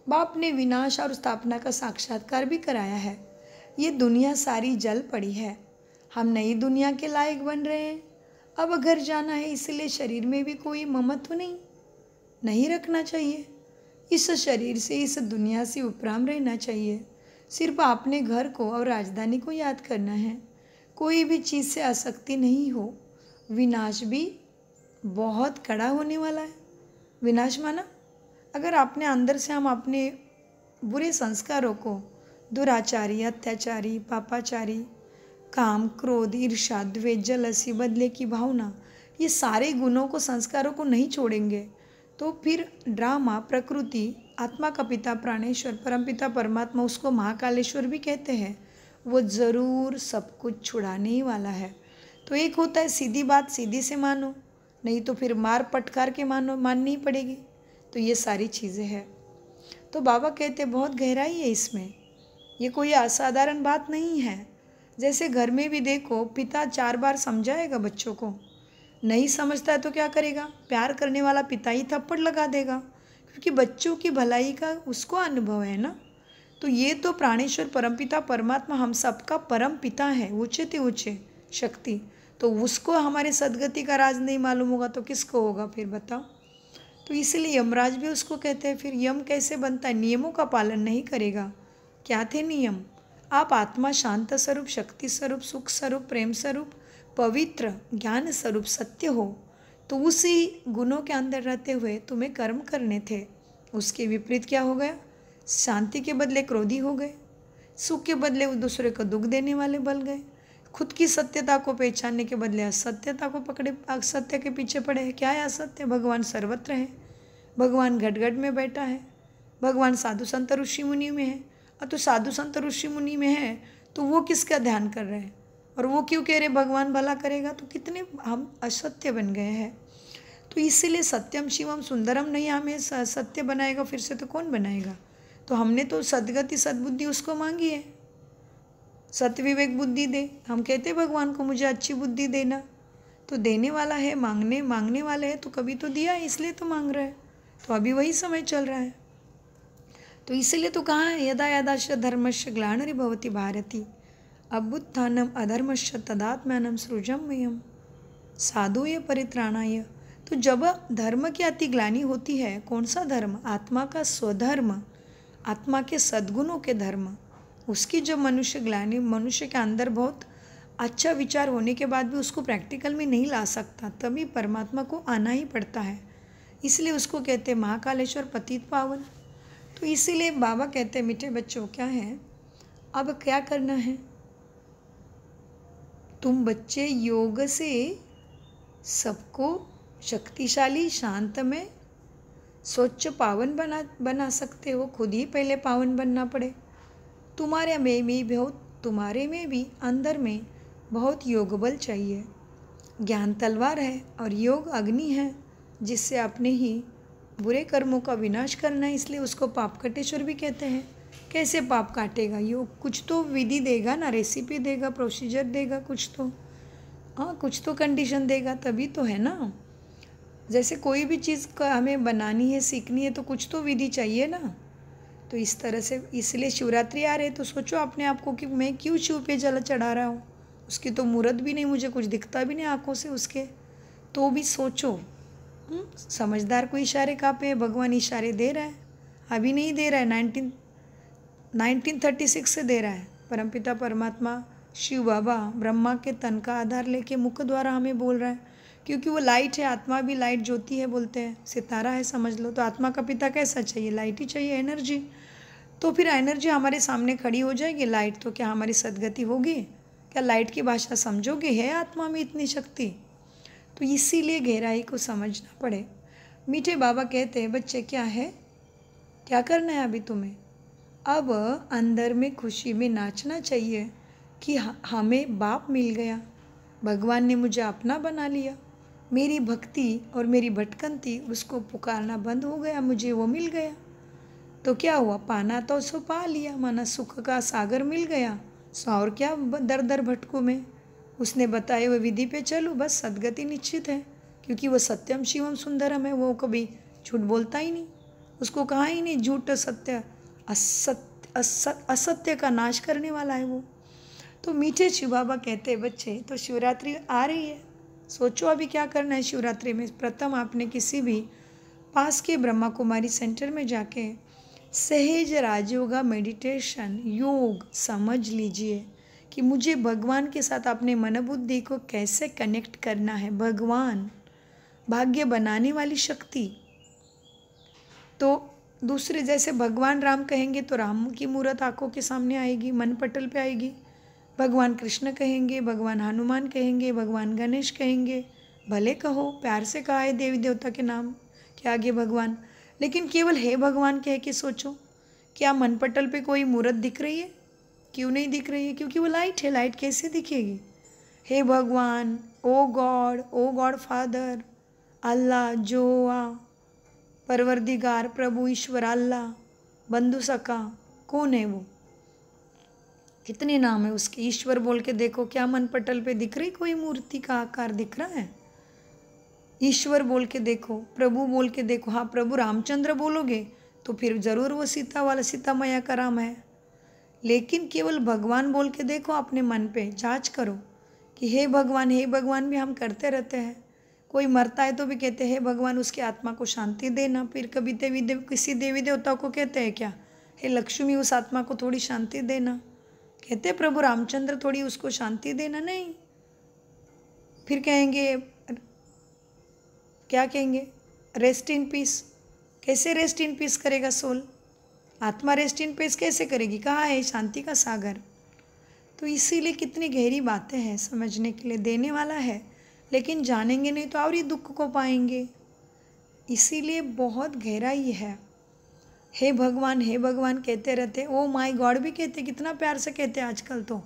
बाप ने विनाश और स्थापना का साक्षात्कार भी कराया है। ये दुनिया सारी जल पड़ी है, हम नई दुनिया के लायक बन रहे हैं। अब घर जाना है, इसलिए शरीर में भी कोई ममत्व नहीं रखना चाहिए। इस शरीर से, इस दुनिया से उपराम रहना चाहिए। सिर्फ अपने घर को और राजधानी को याद करना है। कोई भी चीज़ से आसक्ति नहीं हो। विनाश भी बहुत कड़ा होने वाला है। विनाश माना अगर आपने अंदर से हम अपने बुरे संस्कारों को, दुराचारी, अत्याचारी, पापाचारी, काम, क्रोध, ईर्ष्या, द्वेष, जलसी, बदले की भावना, ये सारे गुणों को, संस्कारों को नहीं छोड़ेंगे, तो फिर ड्रामा, प्रकृति, आत्मा का पिता प्राणेश्वर, परमपिता परमात्मा, उसको महाकालेश्वर भी कहते हैं, वो ज़रूर सब कुछ छुड़ाने ही वाला है। तो एक होता है सीधी बात, सीधी से मानो, नहीं तो फिर मार पटकार के माननी ही पड़ेगी। तो ये सारी चीज़ें हैं। तो बाबा कहते बहुत गहराई है इसमें, ये कोई असाधारण बात नहीं है। जैसे घर में भी देखो, पिता 4 बार समझाएगा बच्चों को, नहीं समझता है तो क्या करेगा, प्यार करने वाला पिता ही थप्पड़ लगा देगा, क्योंकि बच्चों की भलाई का उसको अनुभव है ना। तो ये तो प्राणेश्वर परमपिता परमात्मा हम सबका परम पिता है, ऊंचे ते ऊंचे शक्ति। तो उसको हमारे सदगति का राज नहीं मालूम होगा तो किसको होगा फिर बताओ। तो इसलिए यमराज भी उसको कहते हैं, फिर यम कैसे बनता है, नियमों का पालन नहीं करेगा। क्या थे नियम, आप आत्मा, शांत स्वरूप, शक्ति स्वरूप, सुख स्वरूप, प्रेम स्वरूप, पवित्र, ज्ञान स्वरूप, सत्य हो, तो उसी गुणों के अंदर रहते हुए तुम्हें कर्म करने थे। उसके विपरीत क्या हो गया, शांति के बदले क्रोधी हो गए, सुख के बदले दूसरे को दुख देने वाले बन गए, खुद की सत्यता को पहचानने के बदले असत्यता को पकड़े, असत्य के पीछे पड़े हैं। क्या है असत्य, भगवान सर्वत्र है, भगवान घट घट में बैठा है, भगवान साधु संत ऋषि मुनि में है। और तो साधु संत ऋषि मुनि में है तो वो किसका ध्यान कर रहे हैं, और वो क्यों कह रहे भगवान भला करेगा, तो कितने हम असत्य बन गए हैं। तो इसीलिए सत्यम शिवम सुंदरम नहीं हमें सत्य बनाएगा, फिर से तो कौन बनाएगा। तो हमने तो सदगति सद्बुद्धि उसको मांगी है, सत्य विवेक बुद्धि दे। हम कहते भगवान को मुझे अच्छी बुद्धि देना, तो देने वाला है, मांगने वाले हैं, तो कभी तो दिया है, इसलिए तो मांग रहा है। तो अभी वही समय चल रहा है। तो इसलिए तो कहाँ है, यदा यदाश धर्मस्य ग्लानिर्भवति भारती अभ्युत्थानम अधर्मस्य तदात्म्यानं सृजम्यहम् साधुये परित्राणाय। तो जब धर्म की अति ग्लानि होती है, कौन सा धर्म, आत्मा का स्वधर्म, आत्मा के सद्गुणों के धर्म, उसकी जब मनुष्य ग्लानि, मनुष्य के अंदर बहुत अच्छा विचार होने के बाद भी उसको प्रैक्टिकल में नहीं ला सकता, तभी परमात्मा को आना ही पड़ता है। इसलिए उसको कहते हैं महाकालेश्वर पतित पावन। तो इसीलिए बाबा कहते हैं मीठे बच्चों, क्या है अब क्या करना है, तुम बच्चे योग से सबको शक्तिशाली, शांतमय, स्वच्छ, पावन बना सकते हो। खुद ही पहले पावन बनना पड़े। तुम्हारे में भी अंदर में बहुत योग बल चाहिए। ज्ञान तलवार है और योग अग्नि है, जिससे अपने ही बुरे कर्मों का विनाश करना है। इसलिए उसको पाप कटेश्वर भी कहते हैं। कैसे पाप काटेगा योग, कुछ तो विधि देगा ना, रेसिपी देगा, प्रोसीजर देगा, कुछ तो, हाँ कुछ तो कंडीशन देगा, तभी तो है ना। जैसे कोई भी चीज़ का हमें बनानी है, सीखनी है, तो कुछ तो विधि चाहिए ना। तो इस तरह से, इसलिए शिवरात्रि आ रही है तो सोचो अपने आप को कि मैं क्यों शिव पे जल चढ़ा रहा हूँ, उसकी तो मूरत भी नहीं, मुझे कुछ दिखता भी नहीं आंखों से उसके, तो भी सोचो। समझदार को इशारे कहाँ पे है, भगवान इशारे दे रहा है, अभी नहीं दे रहा है, 1936 से दे रहा है। परमपिता परमात्मा शिव बाबा ब्रह्मा के तन का आधार लेके मुख द्वारा हमें बोल रहा है, क्योंकि वो लाइट है, आत्मा भी लाइट ज्योति है बोलते हैं, सितारा है समझ लो। तो आत्मा का पिता कैसा चाहिए, लाइट ही चाहिए, एनर्जी। तो फिर एनर्जी हमारे सामने खड़ी हो जाएगी, लाइट, तो क्या हमारी सदगति होगी? क्या लाइट की भाषा समझोगे? है आत्मा में इतनी शक्ति? तो इसीलिए गहराई को समझना पड़े। मीठे बाबा कहते हैं, बच्चे क्या है, क्या करना है अभी तुम्हें? अब अंदर में खुशी में नाचना चाहिए कि हमें बाप मिल गया, भगवान ने मुझे अपना बना लिया, मेरी भक्ति और मेरी भटकन थी उसको पुकारना बंद हो गया, मुझे वो मिल गया। तो क्या हुआ, पाना तो सो पा लिया, माना सुख का सागर मिल गया, सो और क्या दर दर भटकूँ मैं, उसने बताए हुए विधि पे चलूँ, बस सदगति निश्चित है, क्योंकि वो सत्यम शिवम सुंदरम है, वो कभी झूठ बोलता ही नहीं, उसको कहा ही नहीं झूठ सत्य, असत्य का नाश करने वाला है वो। तो मीठे शिव बाबा कहते हैं, बच्चे तो शिवरात्रि आ रही है, सोचो अभी क्या करना है शिवरात्रि में। प्रथम आपने किसी भी पास के ब्रह्मा कुमारी सेंटर में जाके सहज राजयोगा मेडिटेशन योग समझ लीजिए कि मुझे भगवान के साथ अपने मन बुद्धि को कैसे कनेक्ट करना है। भगवान भाग्य बनाने वाली शक्ति, तो दूसरे जैसे भगवान राम कहेंगे तो राम की मूर्त आंखों के सामने आएगी, मन पटल पे आएगी। भगवान कृष्ण कहेंगे, भगवान हनुमान कहेंगे, भगवान गणेश कहेंगे, भले कहो, प्यार से कहा है देवी देवता के नाम के आगे भगवान, लेकिन केवल हे भगवान कह के सोचो, क्या मन पटल पे कोई मूर्त दिख रही है? क्यों नहीं दिख रही है? क्योंकि वो लाइट है, लाइट कैसे दिखेगी? हे भगवान, ओ गॉड फादर, अल्लाह, जोआ, परवरदिगार, प्रभु ईश्वर, अल्लाह, बंधु सखा, कौन है वो? कितने नाम है उसके? ईश्वर बोल के देखो, क्या मन पटल पे दिख रही कोई मूर्ति का आकार दिख रहा है? ईश्वर बोल के देखो, प्रभु बोल के देखो, हाँ प्रभु रामचंद्र बोलोगे तो फिर ज़रूर वो सीता वाला, सीता मैया का राम है। लेकिन केवल भगवान बोल के देखो, अपने मन पे जांच करो कि हे भगवान भी हम करते रहते हैं। कोई मरता है तो भी कहते हैं हे भगवान उसकी आत्मा को शांति देना। फिर कभी किसी देवी देवता को कहते हैं क्या, हे लक्ष्मी उस आत्मा को थोड़ी शांति देना। कहते हैं प्रभु रामचंद्र थोड़ी उसको शांति देना, नहीं। फिर कहेंगे, क्या कहेंगे, रेस्ट इन पीस। कैसे रेस्ट इन पीस करेगा सोल? आत्मा रेस्ट इन पीस कैसे करेगी? कहाँ है शांति का सागर? तो इसीलिए कितनी गहरी बातें हैं, समझने के लिए देने वाला है, लेकिन जानेंगे नहीं तो और ही दुख को पाएंगे। इसीलिए बहुत गहराई है। हे भगवान कहते रहते, ओ माय गॉड भी कहते, कितना प्यार से कहते आजकल तो,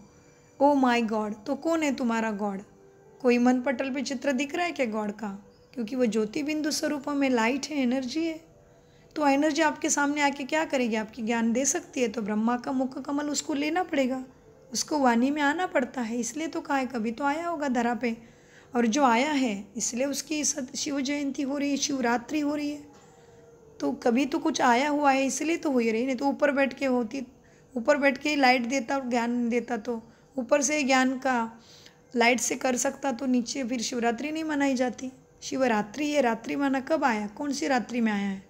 ओ माय गॉड। तो कौन है तुम्हारा गॉड? कोई मन पटल पे चित्र दिख रहा है क्या गॉड का? क्योंकि वो ज्योति बिंदु स्वरूप में लाइट है, एनर्जी है। तो एनर्जी आपके सामने आके क्या करेगी? आपकी ज्ञान दे सकती है। तो ब्रह्मा का मुख कमल उसको लेना पड़ेगा, उसको वाणी में आना पड़ता है। इसलिए तो कहा है, कभी तो आया होगा धरा पे, और जो आया है इसलिए उसकी शिव जयंती हो रही है, शिवरात्रि हो रही है। तो कभी तो कुछ आया हुआ है, इसलिए तो हो ही रही। नहीं तो ऊपर बैठ के होती, ऊपर बैठ के लाइट देता और ज्ञान देता, तो ऊपर से ज्ञान का लाइट से कर सकता, तो नीचे फिर शिवरात्रि नहीं मनाई जाती। शिवरात्रि, ये रात्रि माना कब आया? कौन सी रात्रि में आया है?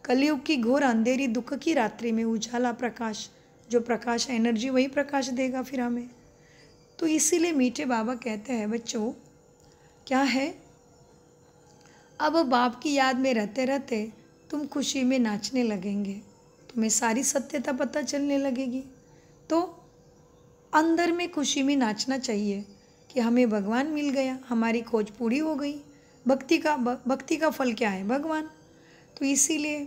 कलयुग की घोर अंधेरी दुख की रात्रि में उजाला प्रकाश, जो प्रकाश एनर्जी वही प्रकाश देगा फिर हमें। तो इसीलिए मीठे बाबा कहते हैं, बच्चों क्या है, अब बाप की याद में रहते रहते तुम खुशी में नाचने लगेंगे, तुम्हें सारी सत्यता पता चलने लगेगी। तो अंदर में खुशी में नाचना चाहिए कि हमें भगवान मिल गया, हमारी खोज पूरी हो गई। भक्ति का फल क्या है? भगवान। तो इसीलिए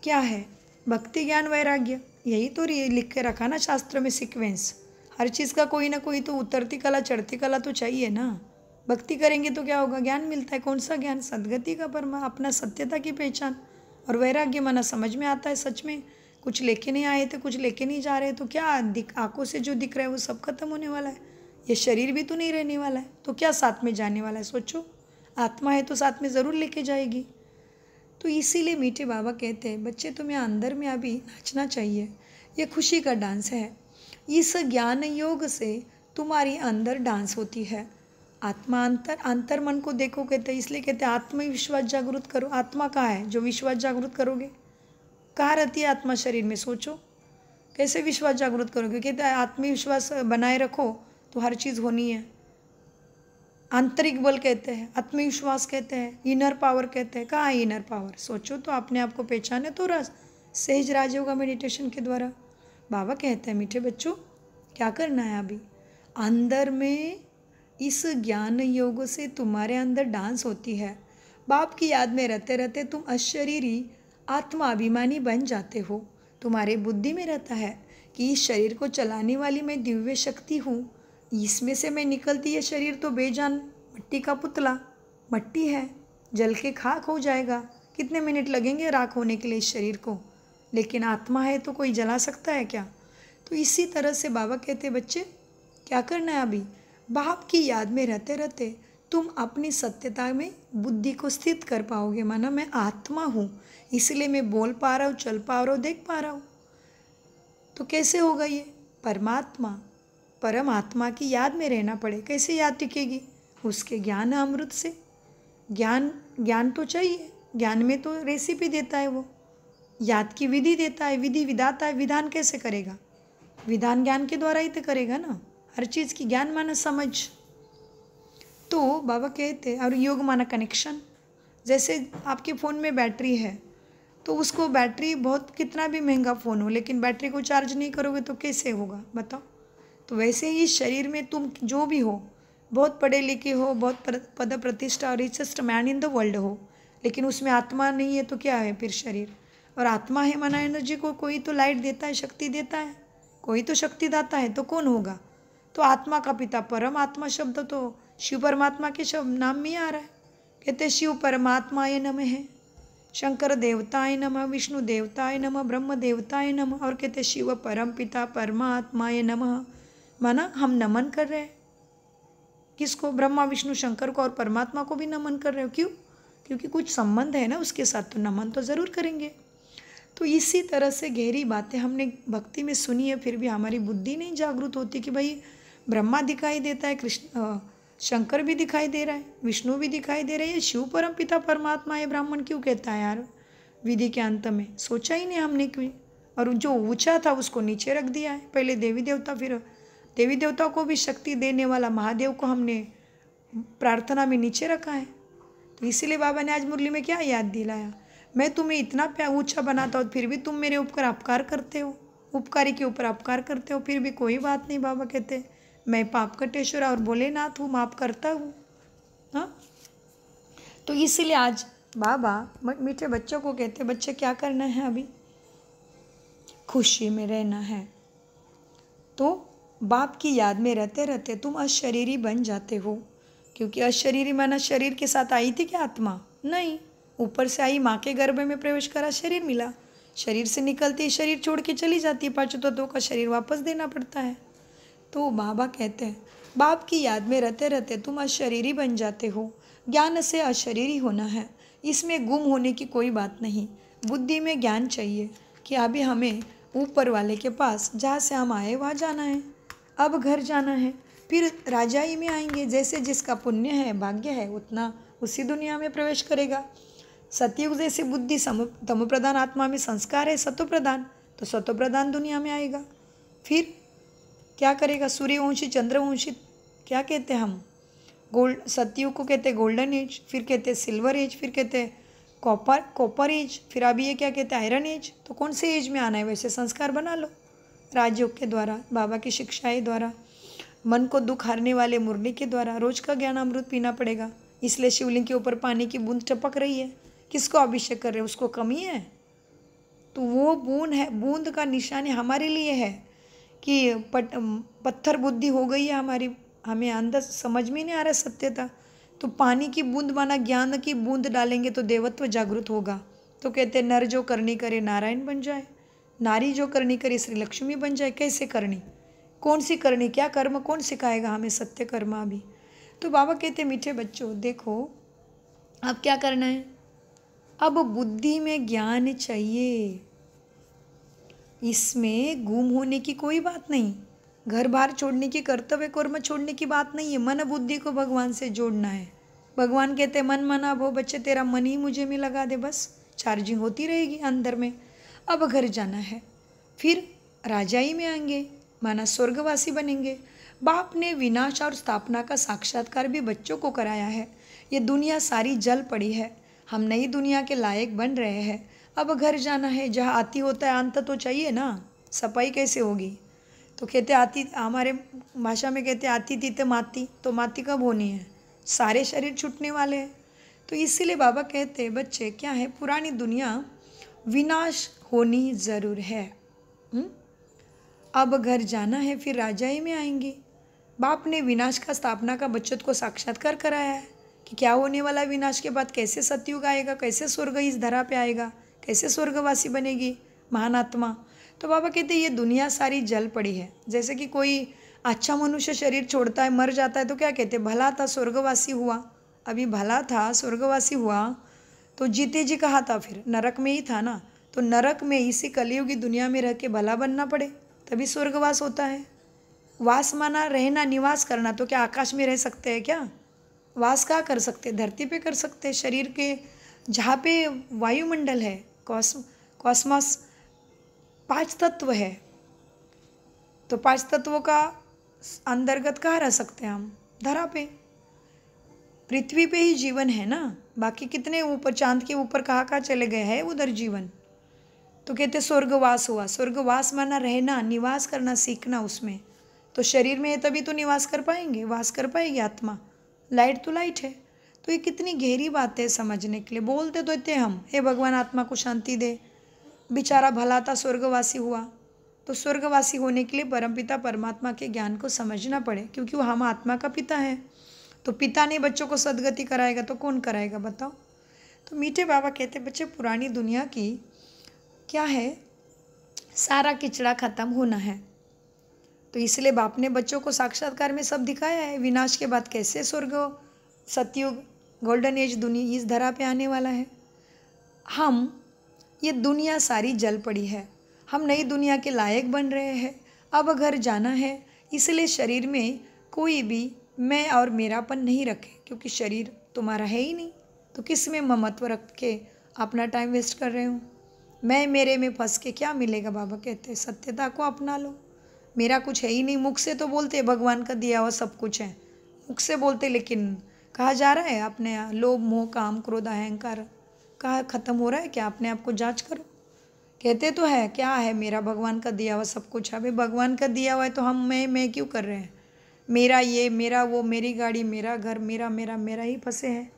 क्या है, भक्ति ज्ञान वैराग्य, यही तो लिख के रखा ना शास्त्र में सीक्वेंस। हर चीज़ का कोई ना कोई तो उतरती कला चढ़ती कला तो चाहिए ना। भक्ति करेंगे तो क्या होगा? ज्ञान मिलता है। कौन सा ज्ञान? सदगति का परमा, अपना सत्यता की पहचान। और वैराग्य माना समझ में आता है सच में कुछ लेके नहीं आए थे, कुछ लेके नहीं जा रहे, तो क्या आंखों से जो दिख रहा है वो सब खत्म होने वाला है। ये शरीर भी तो नहीं रहने वाला है, तो क्या साथ में जाने वाला है? सोचो, आत्मा है तो साथ में ज़रूर लेके जाएगी। तो इसीलिए मीठे बाबा कहते हैं, बच्चे तुम्हें अंदर में अभी नाचना चाहिए, ये खुशी का डांस है। इस ज्ञान योग से तुम्हारी अंदर डांस होती है। आत्मा अंतर मन को देखो कहते हैं, इसलिए कहते हैं आत्मविश्वास जागृत करो। आत्मा कहाँ है जो विश्वास जागृत करोगे? कहाँ रहती है आत्मा? शरीर में। सोचो कैसे विश्वास जागृत करोगे? कहते हैं आत्मविश्वास बनाए रखो तो हर चीज़ होनी है। आंतरिक बल कहते हैं, आत्मविश्वास कहते हैं, इनर पावर कहते हैं। कहाँ है इनर पावर? सोचो तो अपने आप को पहचाने तो सहज राजयोगा मेडिटेशन के द्वारा। बाबा कहते हैं मीठे बच्चों क्या करना है अभी? अंदर में इस ज्ञान योग से तुम्हारे अंदर डांस होती है। बाप की याद में रहते रहते तुम अशरीरी आत्माभिमानी बन जाते हो। तुम्हारे बुद्धि में रहता है कि इस शरीर को चलाने वाली मैं दिव्य शक्ति हूँ, इसमें से मैं निकलती है शरीर तो बेजान मिट्टी का पुतला, मट्टी है, जल के खाक हो जाएगा। कितने मिनट लगेंगे राख होने के लिए इस शरीर को? लेकिन आत्मा है तो कोई जला सकता है क्या? तो इसी तरह से बाबा कहते बच्चे क्या करना है अभी? बाप की याद में रहते रहते तुम अपनी सत्यता में बुद्धि को स्थित कर पाओगे। माना मैं आत्मा हूँ, इसलिए मैं बोल पा रहा हूँ, चल पा रहा हूँ, देख पा रहा हूँ। तो कैसे होगा ये? परमात्मा की याद में रहना पड़े। कैसे याद टिकेगी? उसके ज्ञान अमृत से। ज्ञान तो चाहिए, ज्ञान में तो रेसिपी देता है वो, याद की विधि देता है, विधि विधाता है। विधान कैसे करेगा? विधान ज्ञान के द्वारा ही तो करेगा ना। हर चीज़ की ज्ञान माना समझ। तो बाबा कहते और योग माना कनेक्शन। जैसे आपके फ़ोन में बैटरी है तो उसको बैटरी बहुत कितना भी महंगा फ़ोन हो लेकिन बैटरी को चार्ज नहीं करोगे तो कैसे होगा बताओ? तो वैसे ही शरीर में तुम जो भी हो, बहुत पढ़े लिखे हो, बहुत पद प्रतिष्ठा और richest man in the world हो, लेकिन उसमें आत्मा नहीं है तो क्या है फिर शरीर? और आत्मा है माना एनर्जी को कोई तो लाइट देता है, शक्ति देता है, कोई तो शक्ति दाता है। तो कौन होगा? तो आत्मा का पिता परमात्मा शब्द तो शिव परमात्मा के शब्द नाम में ही आ रहा है। कहते शिव परमात्माय नमः है, शंकर देवताय नमः, विष्णु देवताय नमः, ब्रह्म देवताय नमः। और कहते शिव परम पिता परमात्माय नमः। माना हम नमन कर रहे हैं किसको? ब्रह्मा विष्णु शंकर को और परमात्मा को भी नमन कर रहे हो। क्यों? क्योंकि कुछ संबंध है ना उसके साथ, तो नमन तो ज़रूर करेंगे। तो इसी तरह से गहरी बातें हमने भक्ति में सुनी है, फिर भी हमारी बुद्धि नहीं जागृत होती कि भाई ब्रह्मा दिखाई देता है, कृष्ण शंकर भी दिखाई दे रहा है, विष्णु भी दिखाई दे रहा है, ये शिव परम पिता परमात्मा है ब्राह्मण क्यों कहता है यार? विधि के अंत में सोचा ही नहीं हमने क्यों? और जो ऊंचा था उसको नीचे रख दिया है। पहले देवी देवता, फिर देवी देवताओं को भी शक्ति देने वाला महादेव को हमने प्रार्थना में नीचे रखा है। तो इसीलिए बाबा ने आज मुरली में क्या याद दिलाया? मैं तुम्हें इतना ऊंचा बनाता हूँ फिर भी तुम मेरे ऊपर अपकार करते हो, उपकारी के ऊपर अपकार करते हो, फिर भी कोई बात नहीं। बाबा कहते मैं पाप कटेश्वर और भोलेनाथ हूँ, माफ़ करता हूँ। हाँ, तो इसीलिए आज बाबा मीठे बच्चों को कहते बच्चे क्या करना है अभी? खुशी में रहना है। तो बाप की याद में रहते रहते तुम अशरीरी बन जाते हो। क्योंकि अशरीरी माना शरीर के साथ आई थी क्या आत्मा? नहीं, ऊपर से आई, माँ के गर्भ में प्रवेश करा, शरीर मिला, शरीर से निकलती शरीर छोड़ के चली जाती है, पांचों तत्वों का शरीर वापस देना पड़ता है। तो बाबा कहते हैं बाप की याद में रहते रहते तुम अशरीरी बन जाते हो। ज्ञान से अशरीरी होना है, इसमें गुम होने की कोई बात नहीं। बुद्धि में ज्ञान चाहिए कि अभी हमें ऊपर वाले के पास जहाँ से हम आए वहाँ जाना है, अब घर जाना है, फिर राजाई में आएंगे। जैसे जिसका पुण्य है, भाग्य है, उतना उसी दुनिया में प्रवेश करेगा। सतयुग जैसे बुद्धि तमो प्रधान आत्मा में संस्कार है सत्व प्रधान, तो सत्व प्रधान दुनिया में आएगा। फिर क्या करेगा? सूर्यवंशी चंद्रवंशी क्या कहते हैं हम? गोल्ड, सतयुग को कहते हैं गोल्डन एज, फिर कहते हैं सिल्वर एज, फिर कहते हैं कॉपर एज, फिर अभी ये क्या कहते हैं आयरन एज। तो कौन से एज में आना है? वैसे संस्कार बना लो राजयोग के द्वारा, बाबा की शिक्षाएं द्वारा, मन को दुख हारने वाले मुरली के द्वारा। रोज का ज्ञान अमृत पीना पड़ेगा। इसलिए शिवलिंग के ऊपर पानी की बूंद टपक रही है, किसको अभिषेक कर रहे हैं? उसको कमी है तो वो बूंद है, बूंद का निशानी हमारे लिए है कि पत्थर बुद्धि हो गई है हमारी, हमें अंदर समझ में नहीं आ रहा सत्यता। तो पानी की बूंद माना ज्ञान की बूंद डालेंगे तो देवत्व जागृत होगा। तो कहते हैं नर जो करनी करे नारायण बन जाए, नारी जो करनी करे श्री लक्ष्मी बन जाए। कैसे करनी? कौन सी करनी? क्या कर्म कौन सिखाएगा हमें? सत्य कर्म अभी। तो बाबा कहते मीठे बच्चों देखो अब क्या करना है? अब बुद्धि में ज्ञान चाहिए, इसमें गुम होने की कोई बात नहीं। घर बार छोड़ने की, कर्तव्य कर्म छोड़ने की बात नहीं है। मन बुद्धि को भगवान से जोड़ना है। भगवान कहते हैं मन मना भो बच्चे, तेरा मन ही मुझे में लगा दे, बस चार्जिंग होती रहेगी अंदर में। अब घर जाना है, फिर राजाई में आएंगे, माना स्वर्गवासी बनेंगे। बाप ने विनाश और स्थापना का साक्षात्कार भी बच्चों को कराया है। ये दुनिया सारी जल पड़ी है, हम नई दुनिया के लायक बन रहे हैं। अब घर जाना है, जहाँ आती होता है अंत तो चाहिए ना, सफाई कैसे होगी। तो कहते आती, हमारे भाषा में कहते आती थी तो माती, तो माती कब होनी है, सारे शरीर छूटने वाले हैं। तो इसीलिए बाबा कहते बच्चे क्या है, पुरानी दुनिया विनाश होनी ज़रूर है। अब घर जाना है, फिर राजाई में आएंगे। बाप ने विनाश का स्थापना का बच्चों को साक्षात्कार कराया है कि क्या होने वाला विनाश के बाद, कैसे सतयुग आएगा, कैसे स्वर्ग इस धरा पे आएगा, कैसे स्वर्गवासी बनेगी महान आत्मा। तो बाबा कहते ये दुनिया सारी जल पड़ी है। जैसे कि कोई अच्छा मनुष्य शरीर छोड़ता है, मर जाता है, तो क्या कहते भला था स्वर्गवासी हुआ। अभी भला था स्वर्गवासी हुआ तो जीते जी कहा था, फिर नरक में ही था ना। तो नरक में इसी कलयुगी दुनिया में रह के भला बनना पड़े, तभी स्वर्गवास होता है। वास माना रहना, निवास करना। तो क्या आकाश में रह सकते हैं क्या, वास कहाँ कर सकते, धरती पे कर सकते हैं। शरीर के जहाँ पे वायुमंडल है, कॉस्मोस, 5 तत्व है, तो 5 तत्वों का अंतर्गत कहाँ रह सकते हैं हम, धरा पे। पृथ्वी पे ही जीवन है ना, बाकी कितने ऊपर चांद के ऊपर कहाँ कहाँ चले गए हैं उधर जीवन। तो कहते स्वर्गवास हुआ। स्वर्गवास माना रहना, निवास करना, सीखना उसमें। तो शरीर में है तभी तो निवास कर पाएंगे, वास कर पाएगी आत्मा। लाइट तो लाइट है। तो ये कितनी गहरी बात है समझने के लिए। बोलते तो इतने हम, हे भगवान आत्मा को शांति दे, बेचारा भला था स्वर्गवासी हुआ। तो स्वर्गवासी होने के लिए परमपिता परमात्मा के ज्ञान को समझना पड़े, क्योंकि वो हम आत्मा का पिता है। तो पिता ने बच्चों को सदगति कराएगा तो कौन कराएगा बताओ। तो मीठे बाबा कहते बच्चे पुरानी दुनिया की क्या है, सारा किचड़ा खत्म होना है। तो इसलिए बाप ने बच्चों को साक्षात्कार में सब दिखाया है, विनाश के बाद कैसे स्वर्ग, सतयुग, गोल्डन एज दुनिया इस धरा पे आने वाला है। ये दुनिया सारी जल पड़ी है, हम नई दुनिया के लायक बन रहे हैं। अब घर जाना है, इसलिए शरीर में कोई भी मैं और मेरापन नहीं रखे, क्योंकि शरीर तुम्हारा है ही नहीं। तो किस में ममत्व रख के अपना टाइम वेस्ट कर रहे हो। मैं मेरे में फंस के क्या मिलेगा। बाबा कहते हैं सत्यता को अपना लो, मेरा कुछ है ही नहीं। मुख से तो बोलते भगवान का दिया हुआ सब कुछ है, मुख से बोलते, लेकिन कहा जा रहा है अपने लोभ मोह काम क्रोध अहंकार कहाँ ख़त्म हो रहा है क्या। अपने आप को जांच करो। कहते तो है क्या है, मेरा भगवान का दिया हुआ सब कुछ है। अभी भगवान का दिया हुआ है तो हम मैं क्यों कर रहे हैं। मेरा ये, मेरा वो, मेरी गाड़ी, मेरा घर, मेरा मेरा मेरा ही फंसे हैं।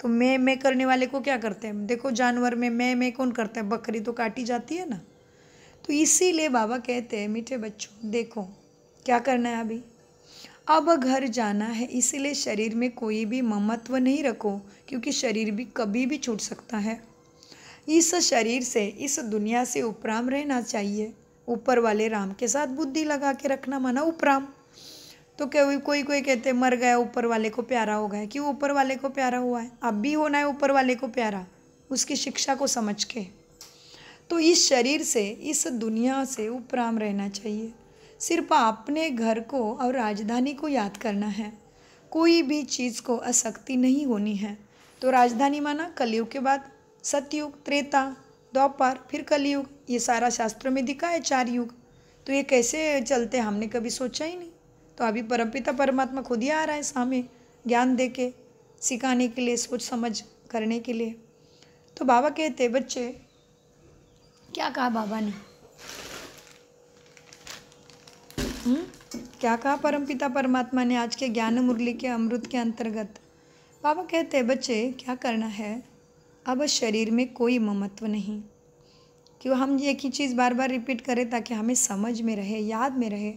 तो मैं करने वाले को क्या करते हैं। देखो जानवर में मैं कौन करता है, बकरी तो काटी जाती है ना। तो इसीलिए बाबा कहते हैं मीठे बच्चों देखो क्या करना है अभी। अब घर जाना है, इसीलिए शरीर में कोई भी ममत्व नहीं रखो, क्योंकि शरीर भी कभी भी छूट सकता है। इस शरीर से, इस दुनिया से उपराम रहना चाहिए। ऊपर वाले राम के साथ बुद्धि लगा के रखना, माना उपराम। तो कोई कहते मर गया ऊपर वाले को प्यारा हो गया। क्यों ऊपर वाले को प्यारा हुआ है, अब भी होना है ऊपर वाले को प्यारा, उसकी शिक्षा को समझ के। तो इस शरीर से, इस दुनिया से उपराम रहना चाहिए। सिर्फ अपने घर को और राजधानी को याद करना है, कोई भी चीज़ को आसक्ति नहीं होनी है। तो राजधानी माना कलयुग के बाद सतयुग, त्रेता, द्वापर, फिर कलयुग। ये सारा शास्त्रों में दिखा है 4 युग। तो ये कैसे चलते हमने कभी सोचा ही नहीं। तो अभी परमपिता परमात्मा खुद ही आ रहा है सामने, ज्ञान दे के, सिखाने के लिए, सोच समझ करने के लिए। तो बाबा कहते बच्चे क्या कहा बाबा ने, क्या कहा परमपिता परमात्मा ने आज के ज्ञान मुरली के अमृत के अंतर्गत। बाबा कहते हैं बच्चे क्या करना है, अब शरीर में कोई ममत्व नहीं। क्यों हम एक ही चीज़ बार बार रिपीट करें ताकि हमें समझ में रहे, याद में रहे।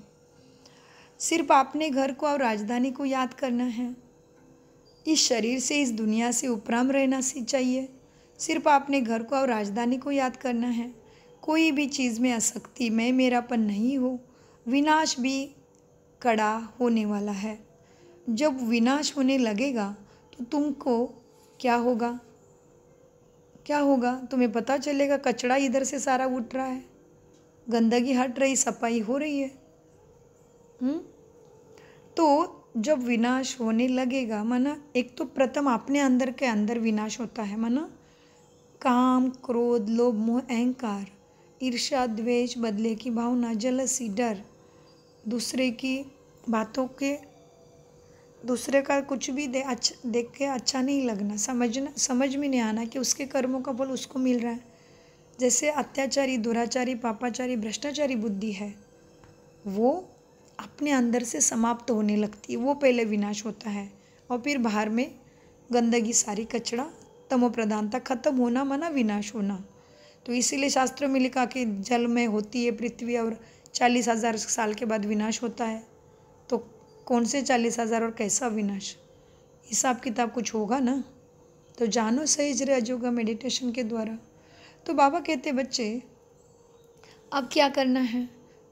सिर्फ अपने घर को और राजधानी को याद करना है। इस शरीर से, इस दुनिया से उपराम रहना चाहिए। सिर्फ अपने घर को और राजधानी को याद करना है। कोई भी चीज़ में आसक्ति, मैं मेरापन नहीं हो। विनाश भी कड़ा होने वाला है। जब विनाश होने लगेगा तो तुमको क्या होगा, क्या होगा तुम्हें पता चलेगा। कचरा इधर से सारा उठ रहा है, गंदगी हट रही, सफाई हो रही है। हम्म? तो जब विनाश होने लगेगा माना, एक तो प्रथम अपने अंदर के अंदर विनाश होता है माना, काम, क्रोध, लोभ, मोह, अहंकार, ईर्ष्या, द्वेष, बदले की भावना, जलसी, डर, दूसरे की बातों के, दूसरे का कुछ भी देख के अच्छा नहीं लगना, समझ में नहीं आना कि उसके कर्मों का फल उसको मिल रहा है। जैसे अत्याचारी, दुराचारी, पापाचारी, भ्रष्टाचारी बुद्धि है, वो अपने अंदर से समाप्त होने लगती है, वो पहले विनाश होता है। और फिर बाहर में गंदगी, सारी कचरा, तमो प्रधानता खत्म होना माना विनाश होना। तो इसीलिए शास्त्रों में लिखा कि जल में होती है पृथ्वी और 40,000 साल के बाद विनाश होता है। तो कौन से 40,000 और कैसा विनाश, हिसाब किताब कुछ होगा ना। तो जानो सही राजयोगा मेडिटेशन के द्वारा। तो बाबा कहते बच्चे अब क्या करना है,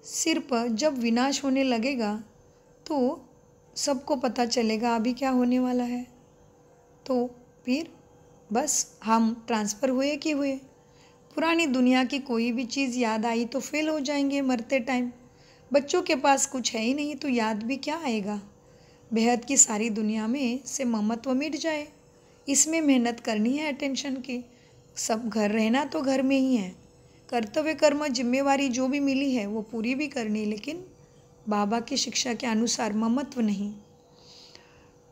सिर पर जब विनाश होने लगेगा तो सबको पता चलेगा अभी क्या होने वाला है। तो फिर बस हम ट्रांसफ़र हुए कि हुए, पुरानी दुनिया की कोई भी चीज़ याद आई तो फेल हो जाएंगे मरते टाइम। बच्चों के पास कुछ है ही नहीं तो याद भी क्या आएगा। बेहद की सारी दुनिया में से ममत्व मिट जाए, इसमें मेहनत करनी है अटेंशन की। सब घर रहना तो घर में ही है, कर्तव्य कर्म जिम्मेवारी जो भी मिली है वो पूरी भी करनी, लेकिन बाबा की शिक्षा के अनुसार ममत्व नहीं।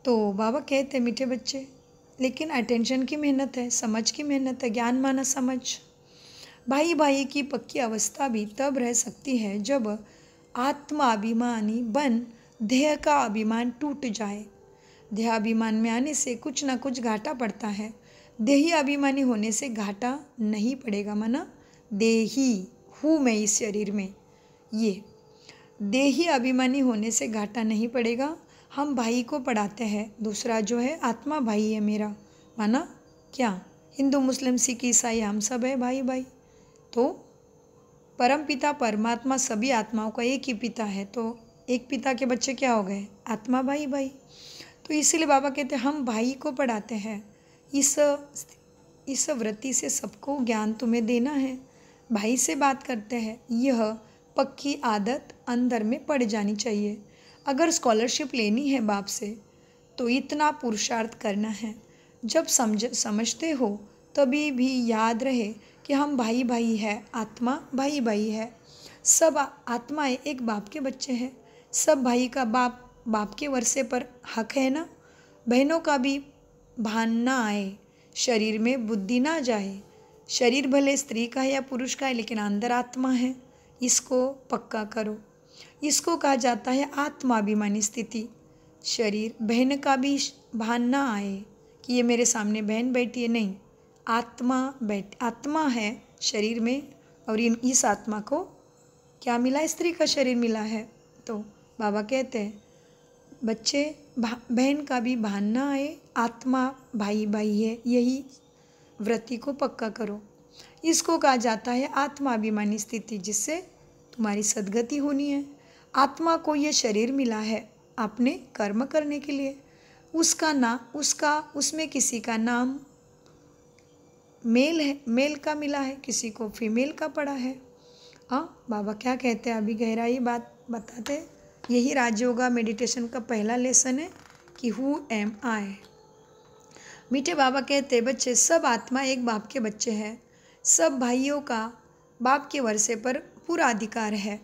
तो बाबा कहते मीठे बच्चे, लेकिन अटेंशन की मेहनत है, समझ की मेहनत है, ज्ञान माना समझ। भाई भाई की पक्की अवस्था भी तब रह सकती है जब आत्माभिमानी बन देह का अभिमान टूट जाए। देहाभिमान में आने से कुछ ना कुछ घाटा पड़ता है, देही अभिमानी होने से घाटा नहीं पड़ेगा। माना देही हूँ मैं इस शरीर में, ये देही अभिमानी होने से घाटा नहीं पड़ेगा। हम भाई को पढ़ाते हैं, दूसरा जो है आत्मा भाई है मेरा, माना क्या, हिंदू मुस्लिम सिख ईसाई हम सब है भाई भाई। तो परम पिता परमात्मा सभी आत्माओं का एक ही पिता है, तो एक पिता के बच्चे क्या हो गए, आत्मा भाई भाई। तो इसीलिए बाबा कहते हैं हम भाई को पढ़ाते हैं, इस वृत्ति से सबको ज्ञान तुम्हें देना है। भाई से बात करते हैं, यह पक्की आदत अंदर में पड़ जानी चाहिए। अगर स्कॉलरशिप लेनी है बाप से तो इतना पुरुषार्थ करना है, जब समझते हो तभी भी याद रहे कि हम भाई भाई है, आत्मा भाई भाई है। सब आत्माएं एक बाप के बच्चे हैं, सब भाई का बाप के वर्षे पर हक है ना। बहनों का भी भान ना आए, शरीर में बुद्धि ना जाए। शरीर भले स्त्री का है या पुरुष का है, लेकिन अंदर आत्मा है, इसको पक्का करो। इसको कहा जाता है आत्माभिमानी स्थिति। शरीर बहन का भी भान ना आए कि ये मेरे सामने बहन बैठी है, नहीं, आत्मा है शरीर में, और इस आत्मा को क्या मिला, स्त्री का शरीर मिला है। तो बाबा कहते हैं बच्चे बहन का भी भान ना आए, आत्मा भाई भाई है, यही वृत्ति को पक्का करो। इसको कहा जाता है आत्माभिमानी स्थिति, जिससे तुम्हारी सद्गति होनी है। आत्मा को ये शरीर मिला है अपने कर्म करने के लिए, उसमें किसी का नाम मेल है, मेल का मिला है, किसी को फीमेल का पड़ा है। हाँ, बाबा क्या कहते हैं अभी गहराई बात बताते हैं। यही राजयोगा मेडिटेशन का पहला लेसन है कि हु एम आई। मीठे बाबा कहते हैं बच्चे सब आत्मा एक बाप के बच्चे हैं, सब भाइयों का बाप के वर्षे पर पूरा अधिकार है।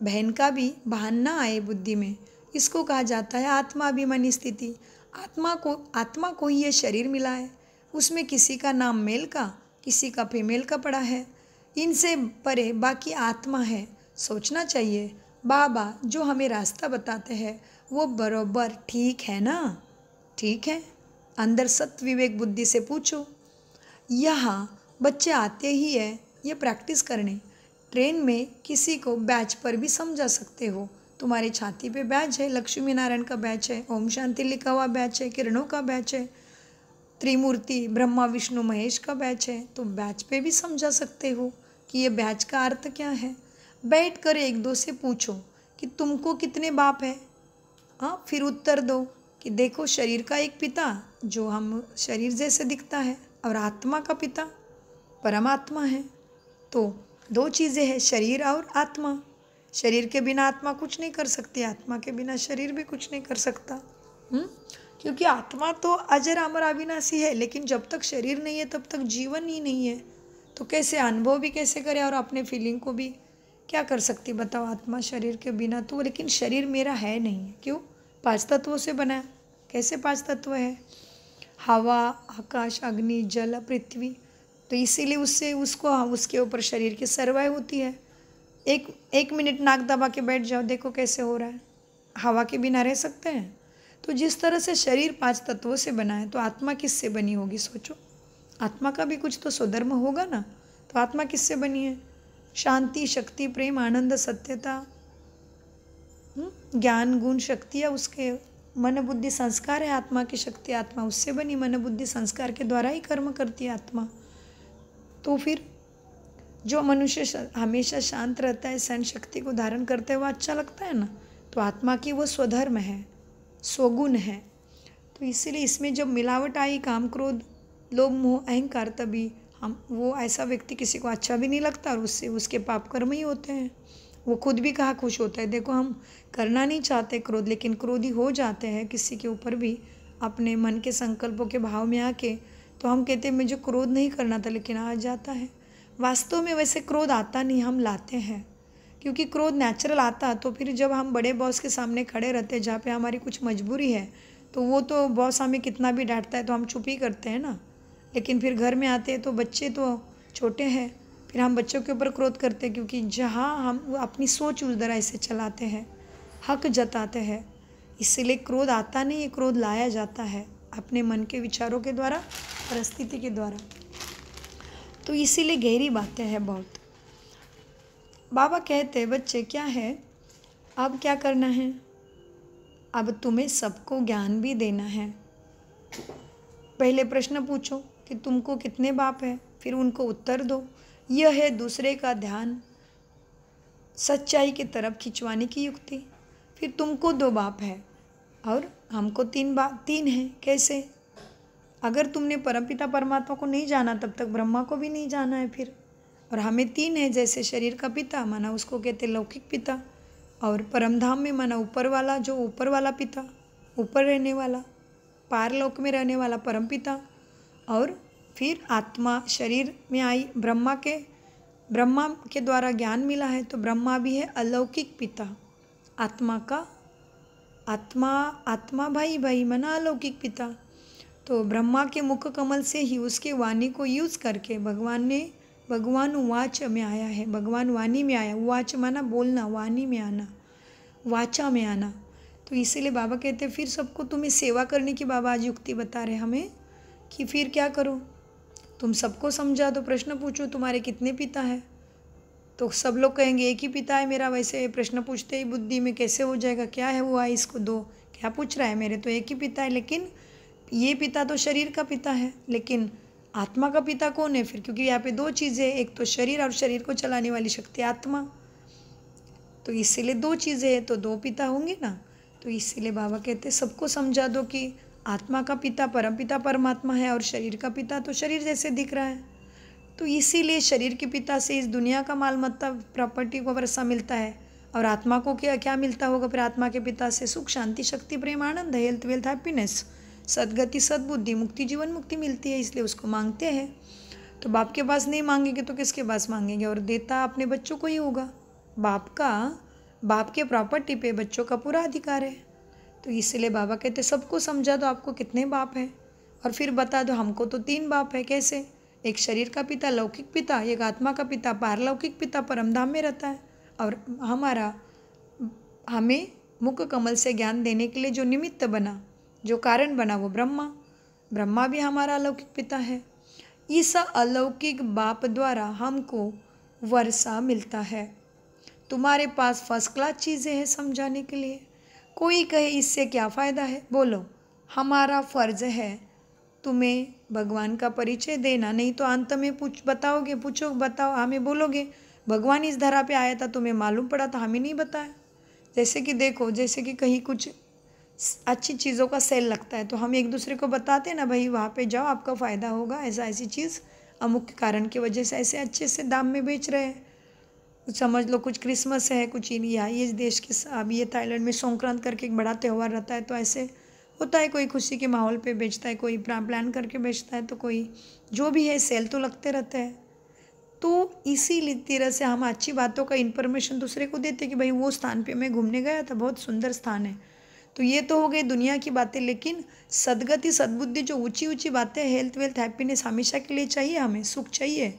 बहन का भी भान ना आए बुद्धि में, इसको कहा जाता है आत्माभिमानी स्थिति। आत्मा को ही ये शरीर मिला है, उसमें किसी का नाम मेल का, किसी का फीमेल का पड़ा है, इनसे परे बाकी आत्मा है। सोचना चाहिए बाबा जो हमें रास्ता बताते हैं वो बरोबर ठीक है ना, ठीक है। अंदर सत्य विवेक बुद्धि से पूछो। यहाँ बच्चे आते ही है ये प्रैक्टिस करने। ट्रेन में किसी को बैच पर भी समझा सकते हो, तुम्हारी छाती पे बैच है, लक्ष्मी नारायण का बैच है, ओम शांति लिखा हुआ बैच है, किरणों का बैच है, त्रिमूर्ति ब्रह्मा विष्णु महेश का बैच है, तो बैच पे भी समझा सकते हो कि ये बैच का अर्थ क्या है। बैठ कर एक दो से पूछो कि तुमको कितने बाप है। हाँ, फिर उत्तर दो कि देखो शरीर का एक पिता जो हम शरीर जैसे दिखता है, और आत्मा का पिता परमात्मा है। तो दो चीज़ें हैं, शरीर और आत्मा। शरीर के बिना आत्मा कुछ नहीं कर सकती, आत्मा के बिना शरीर भी कुछ नहीं कर सकता। क्योंकि आत्मा तो अजर अमर अविनाशी है, लेकिन जब तक शरीर नहीं है तब तक जीवन ही नहीं है। तो कैसे अनुभव भी कैसे करे और अपने फीलिंग को भी क्या कर सकती बताओ आत्मा शरीर के बिना तो। लेकिन शरीर मेरा है नहीं, क्यों? 5 तत्वों से बना है। कैसे 5 तत्व है? हवा, आकाश, अग्नि, जल, पृथ्वी। तो इसीलिए उसके ऊपर शरीर की सरवाइव होती है। एक मिनट नाक दबा के बैठ जाओ, देखो कैसे हो रहा है। हवा के बिना रह सकते हैं? तो जिस तरह से शरीर 5 तत्वों से बना है, तो आत्मा किससे बनी होगी सोचो। आत्मा का भी कुछ तो स्वधर्म होगा ना। तो आत्मा किससे बनी है? शांति, शक्ति, प्रेम, आनंद, सत्यता, ज्ञान, गुण, शक्तियाँ उसके मन बुद्धि संस्कार है आत्मा की शक्ति। आत्मा उससे बनी, मन बुद्धि संस्कार के द्वारा ही कर्म करती है आत्मा। तो फिर जो मनुष्य हमेशा शांत रहता है, सहन शक्ति को धारण करता है, वो अच्छा लगता है ना। तो आत्मा की वो स्वधर्म है, स्वगुण है। तो इसीलिए इसमें जब मिलावट आई, काम, क्रोध, लोभ, मोह, अहंकार, तभी वो ऐसा व्यक्ति किसी को अच्छा भी नहीं लगता और उससे उसके पाप कर्म ही होते हैं। वो खुद भी कहाँ खुश होता है। देखो हम करना नहीं चाहते क्रोध, लेकिन क्रोधी हो जाते हैं किसी के ऊपर भी अपने मन के संकल्पों के भाव में आके। तो हम कहते हैं मुझे क्रोध नहीं करना था, लेकिन आ जाता है। वास्तव में वैसे क्रोध आता नहीं, हम लाते हैं। क्योंकि क्रोध नेचुरल आता, तो फिर जब हम बड़े बॉस के सामने खड़े रहते हैं जहाँ पे हमारी कुछ मजबूरी है, तो वो तो बॉस हमें कितना भी डांटता है तो हम चुप ही करते हैं ना। लेकिन फिर घर में आते हैं तो बच्चे तो छोटे हैं, फिर हम बच्चों के ऊपर क्रोध करते हैं, क्योंकि जहाँ हम अपनी सोच उस तरह से चलाते हैं, हक जताते हैं। इसलिए क्रोध आता नहीं है, क्रोध लाया जाता है अपने मन के विचारों के द्वारा, परिस्थिति के द्वारा। तो इसीलिए गहरी बातें हैं बहुत। बाबा कहते हैं बच्चे क्या है, अब क्या करना है? अब तुम्हें सबको ज्ञान भी देना है। पहले प्रश्न पूछो कि तुमको कितने बाप है, फिर उनको उत्तर दो। यह है दूसरे का ध्यान सच्चाई की तरफ खिंचवाने की युक्ति। फिर तुमको 2 बाप है और हमको 3 है। कैसे? अगर तुमने परमपिता परमात्मा को नहीं जाना तब तक ब्रह्मा को भी नहीं जाना है फिर। और हमें 3 है, जैसे शरीर का पिता माना उसको कहते लौकिक पिता, और परमधाम में माना ऊपर वाला, जो ऊपर वाला पिता, ऊपर रहने वाला, पारलोक में रहने वाला परम पिता। और फिर आत्मा शरीर में आई, ब्रह्मा के द्वारा ज्ञान मिला है, तो ब्रह्मा भी है अलौकिक पिता। आत्मा का आत्मा भाई मना अलौकिक पिता। तो ब्रह्मा के मुख कमल से ही उसके वाणी को यूज़ करके भगवान वाच में आया है, भगवान वाणी में आया। वाच माना बोलना, वाणी में आना, वाचा में आना। तो इसीलिए बाबा कहते हैं फिर सबको तुम्हें सेवा करने की बाबा आज युक्ति बता रहे हमें कि फिर क्या करो, तुम सबको समझा दो। प्रश्न पूछो तुम्हारे कितने पिता है, तो सब लोग कहेंगे एक ही पिता है मेरा। वैसे प्रश्न पूछते ही बुद्धि में कैसे हो जाएगा, क्या है वो आई इसको दो, क्या पूछ रहा है, मेरे तो एक ही पिता है। लेकिन ये पिता तो शरीर का पिता है, लेकिन आत्मा का पिता कौन है फिर? क्योंकि यहाँ पे 2 चीज़ें, एक तो शरीर और शरीर को चलाने वाली शक्ति आत्मा। तो इसीलिए 2 चीज़ें हैं, तो 2 पिता होंगे ना। तो इसीलिए बाबा कहते सबको समझा दो कि आत्मा का पिता परमपिता परमात्मा है और शरीर का पिता तो शरीर जैसे दिख रहा है। तो इसीलिए शरीर के पिता से इस दुनिया का मालमत्ता प्रॉपर्टी को वर्षा मिलता है, और आत्मा को क्या मिलता होगा फिर? आत्मा के पिता से सुख, शांति, शक्ति, प्रेम, आनंद, हेल्थ, वेल्थ, हैप्पीनेस, सदगति, सद्बुद्धि, मुक्ति, जीवन मुक्ति मिलती है। इसलिए उसको मांगते हैं। तो बाप के पास नहीं मांगेंगे तो किसके पास मांगेंगे? और देता अपने बच्चों को ही होगा। बाप के प्रॉपर्टी पे बच्चों का पूरा अधिकार है। तो इसलिए बाबा कहते सबको समझा दो आपको कितने बाप हैं, और फिर बता दो हमको तो 3 बाप है। कैसे? एक शरीर का पिता लौकिक पिता, एक आत्मा का पिता पारलौकिक पिता परमधाम में रहता है, और हमें मुख कमल से ज्ञान देने के लिए जो निमित्त बना, जो कारण बना, वो ब्रह्मा भी हमारा अलौकिक पिता है। इस अलौकिक बाप द्वारा हमको वर्षा मिलता है। तुम्हारे पास फर्स्ट क्लास चीज़ें हैं समझाने के लिए। कोई कहे इससे क्या फ़ायदा है? बोलो, हमारा फ़र्ज़ है तुम्हें भगवान का परिचय देना, नहीं तो अंत में बताओ, हमें बोलोगे भगवान इस धरा पे आया था, तुम्हें मालूम पड़ा था, हमें नहीं बताया। जैसे कि देखो, जैसे कि कहीं कुछ अच्छी चीज़ों का सेल लगता है तो हम एक दूसरे को बताते हैं ना, भाई वहाँ पे जाओ आपका फ़ायदा होगा, ऐसी चीज़ अमुक कारण की वजह से ऐसे अच्छे से दाम में बेच रहे हैं। समझ लो कुछ क्रिसमस है, कुछ इंडिया ये देश के अभी ये थाईलैंड में संक्रांत करके एक बड़ा त्यौहार रहता है, तो ऐसे होता है, कोई खुशी के माहौल पे बेचता है, कोई प्लान करके बेचता है, तो कोई जो भी है सेल तो लगते रहते हैं। तो इसी तरह से हम अच्छी बातों का इन्फॉर्मेशन दूसरे को देते कि भाई वो स्थान पे मैं घूमने गया था, बहुत सुंदर स्थान है। तो ये तो हो गई दुनिया की बातें, लेकिन सद्गति सद्बुद्धि जो ऊंची ऊंची बातें, हेल्थ वेल्थ हैप्पीनेस हमेशा के लिए चाहिए, हमें सुख चाहिए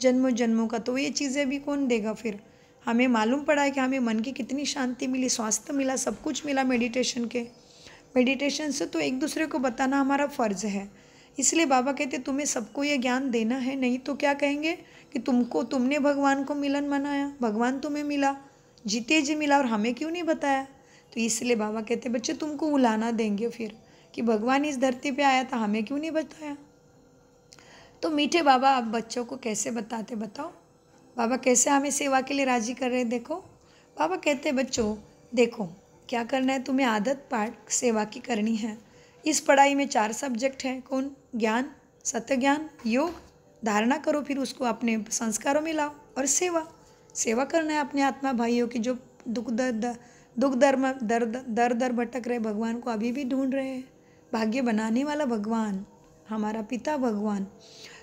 जन्मों जन्मों का, तो ये चीज़ें भी कौन देगा फिर। हमें मालूम पड़ा है कि हमें मन की कितनी शांति मिली, स्वास्थ्य मिला, सब कुछ मिला मेडिटेशन से। तो एक दूसरे को बताना हमारा फ़र्ज़ है। इसलिए बाबा कहते तुम्हें सबको ये ज्ञान देना है, नहीं तो क्या कहेंगे कि तुमने भगवान को मिलन मनाया, भगवान तुम्हें मिला, जीते जी मिला, और हमें क्यों नहीं बताया। तो इसलिए बाबा कहते बच्चे तुमको उलाना देंगे फिर कि भगवान इस धरती पे आया था, हमें क्यों नहीं बताया। तो मीठे बाबा आप बच्चों को कैसे बताते, बताओ। बाबा कैसे हमें सेवा के लिए राजी कर रहे हैं, देखो। बाबा कहते बच्चों देखो क्या करना है, तुम्हें आदत पाठ सेवा की करनी है। इस पढ़ाई में 4 सब्जेक्ट हैं, कौन, ज्ञान, सत्य ज्ञान, योग, धारणा करो, फिर उसको अपने संस्कारों में लाओ, और सेवा करना है अपने आत्मा भाइयों की जो दुख दर भटक रहे, भगवान को अभी भी ढूंढ रहे हैं। भाग्य बनाने वाला भगवान, हमारा पिता भगवान।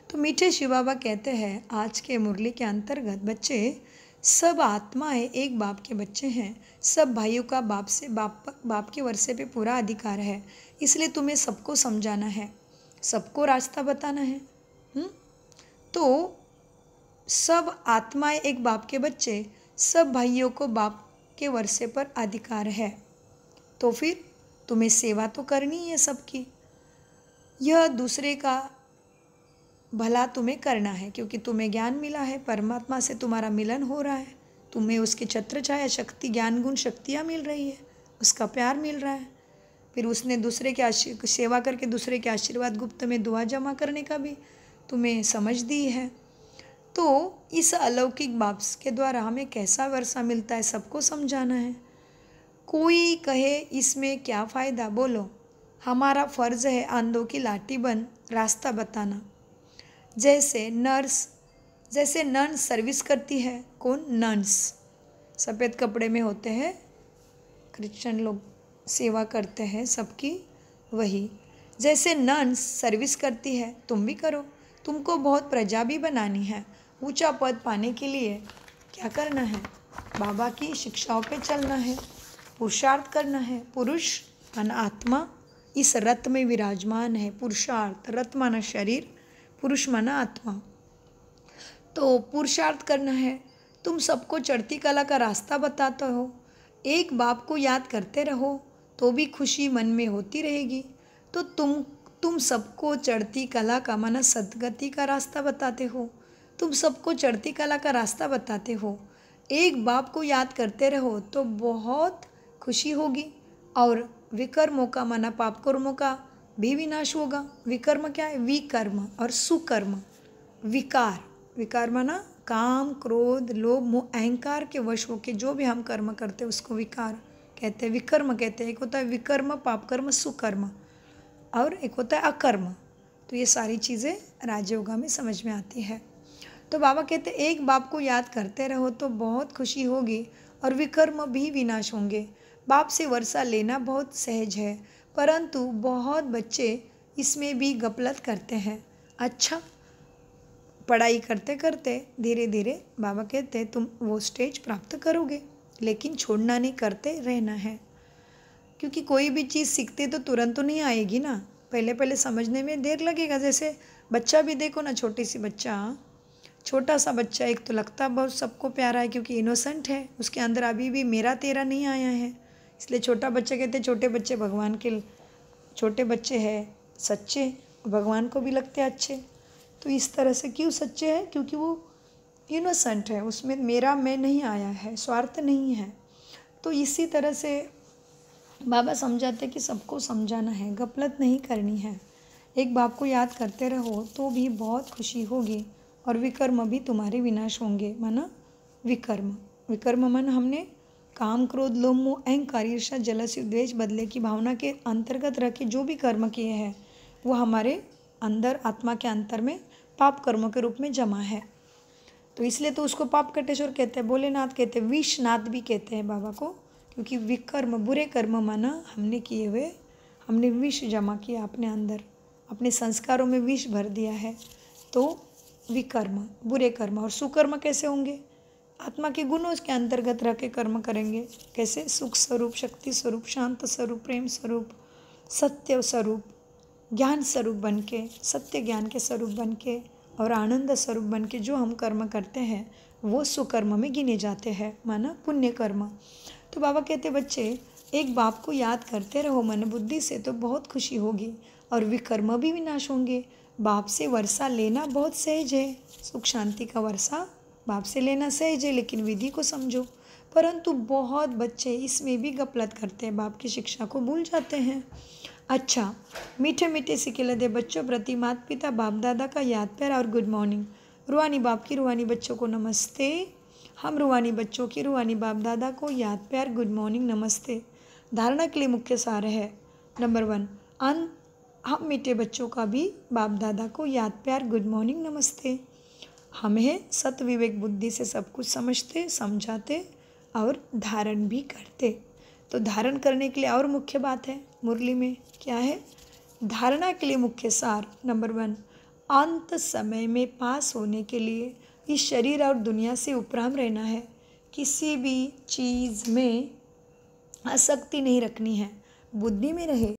तो मीठे शिव बाबा कहते हैं आज के मुरली के अंतर्गत बच्चे सब आत्माएं एक बाप के बच्चे हैं, सब भाइयों का बाप के वर्षे पे पूरा अधिकार है। इसलिए तुम्हें सबको समझाना है, सबको रास्ता बताना है। तो सब आत्माएं एक बाप के बच्चे, सब भाइयों को बाप के वर्षे पर अधिकार है। तो फिर तुम्हें सेवा तो करनी है सबकी, यह दूसरे का भला तुम्हें करना है, क्योंकि तुम्हें ज्ञान मिला है, परमात्मा से तुम्हारा मिलन हो रहा है, तुम्हें उसके छत्र छाया शक्ति, ज्ञान गुण शक्तियाँ मिल रही है, उसका प्यार मिल रहा है। फिर उसने दूसरे के सेवा करके दूसरे के आशीर्वाद गुप्त में दुआ जमा करने का भी तुम्हें समझ दी है। तो इस अलौकिक बाप के द्वारा हमें कैसा वर्षा मिलता है, सबको समझाना है। कोई कहे इसमें क्या फ़ायदा, बोलो। हमारा फ़र्ज़ है अंधों की लाठी बन रास्ता बताना। जैसे नर्स सर्विस करती है, कौन, नन्स, सफ़ेद कपड़े में होते हैं, क्रिश्चियन लोग सेवा करते हैं सबकी, वही जैसे नन्स सर्विस करती है तुम भी करो। तुमको बहुत प्रजा भी बनानी है, ऊंचा पद पाने के लिए क्या करना है, बाबा की शिक्षाओं पे चलना है, पुरुषार्थ करना है। पुरुष मन आत्मा इस रथ में विराजमान है, पुरुषार्थ, रथ माना शरीर, पुरुष माना आत्मा। तो पुरुषार्थ करना है। तुम सबको चढ़ती कला का रास्ता बताते हो, एक बाप को याद करते रहो तो भी खुशी मन में होती रहेगी। तो तुम सबको चढ़ती कला का माना सद्गति का रास्ता बताते हो, तुम सबको चढ़ती कला का रास्ता बताते हो, एक बाप को याद करते रहो तो बहुत खुशी होगी। और विकर्मों का माना पाप कर्मों का भी विनाश होगा। विकर्म क्या है, विकर्म और सुकर्म। विकार माना काम, क्रोध, लोभ, मोह, अहंकार के वश होकर जो भी हम कर्म करते हैं उसको विकार कहते हैं, विकर्म कहते हैं। एक होता है विकर्म, पाप कर्म, सुकर्म, और एक होता है अकर्म। तो ये सारी चीज़ें राजयोगा में समझ में आती है। तो बाबा कहते हैं एक बाप को याद करते रहो तो बहुत खुशी होगी और विकर्म भी विनाश होंगे। बाप से वर्षा लेना बहुत सहज है, परंतु बहुत बच्चे इसमें भी गफलत करते हैं। अच्छा, पढ़ाई करते करते धीरे धीरे बाबा कहते हैं तुम वो स्टेज प्राप्त करोगे, लेकिन छोड़ना नहीं, करते रहना है। क्योंकि कोई भी चीज़ सीखते तो तुरंत तो नहीं आएगी ना, पहले समझने में देर लगेगा। जैसे बच्चा भी देखो ना, छोटा सा बच्चा, एक तो लगता बहुत सबको प्यारा है क्योंकि इनोसेंट है, उसके अंदर अभी भी मेरा तेरा नहीं आया है, इसलिए छोटा बच्चा कहते हैं छोटे बच्चे भगवान के, छोटे बच्चे हैं सच्चे, भगवान को भी लगते हैं अच्छे। तो इस तरह से क्यों सच्चे हैं, क्योंकि वो इनोसेंट है, उसमें मेरा मैं नहीं आया है, स्वार्थ नहीं है। तो इसी तरह से बाबा समझाते कि सबको समझाना है, गफलत नहीं करनी है, एक बाप को याद करते रहो तो भी बहुत खुशी होगी और विकर्म भी तुम्हारे विनाश होंगे। माना विकर्म मन हमने काम, क्रोध, लोभ, मोह, अहंकार, ईर्ष्या, जलस्य, द्वेष, बदले की भावना के अंतर्गत रखे जो भी कर्म किए हैं वो हमारे अंदर आत्मा के अंतर में पाप कर्मों के रूप में जमा है। तो इसलिए तो उसको पाप कटेश्वर कहते हैं, भोलेनाथ कहते हैं, विषनाथ भी कहते हैं बाबा को, क्योंकि विकर्म बुरे कर्म माना हमने किए हुए, हमने विष जमा किया अपने अंदर, अपने संस्कारों में विष भर दिया है, तो विकर्म बुरे कर्म। और सुकर्म कैसे होंगे? आत्मा के गुणों के अंतर्गत रह के कर्म करेंगे। कैसे? सुख स्वरूप, शक्ति स्वरूप, शांत स्वरूप, प्रेम स्वरूप, सत्य स्वरूप, ज्ञान स्वरूप बन के, सत्य ज्ञान के स्वरूप बन के और आनंद स्वरूप बन के जो हम कर्म करते हैं वो सुकर्म में गिने जाते हैं, माना पुण्य कर्म। तो बाबा कहते बच्चे एक बाप को याद करते रहो मन बुद्धि से तो बहुत खुशी होगी और विकर्म भी विनाश होंगे। बाप से वर्षा लेना बहुत सहज है, सुख शांति का वर्षा बाप से लेना सहज है, लेकिन विधि को समझो। परंतु बहुत बच्चे इसमें भी गफलत करते हैं, बाप की शिक्षा को भूल जाते हैं। अच्छा, मीठे मीठे सिके दे बच्चों प्रति माता पिता बाप दादा का याद प्यार और गुड मॉर्निंग। रूहानी बाप की रूहानी बच्चों को नमस्ते। हम रूहानी बच्चों की रूहानी बाप दादा को याद प्यार गुड मॉर्निंग नमस्ते। धारणा के लिए मुख्य सार है, नंबर 1, हम मीठे बच्चों का भी बाप दादा को याद प्यार गुड मॉर्निंग नमस्ते। हम हैं सत विवेक बुद्धि से सब कुछ समझते, समझाते और धारण भी करते। तो धारण करने के लिए और मुख्य बात है मुरली में, क्या है? धारणा के लिए मुख्य सार, नंबर 1, अंत समय में पास होने के लिए इस शरीर और दुनिया से उपराम रहना है। किसी भी चीज़ में आसक्ति नहीं रखनी है, बुद्धि में रहे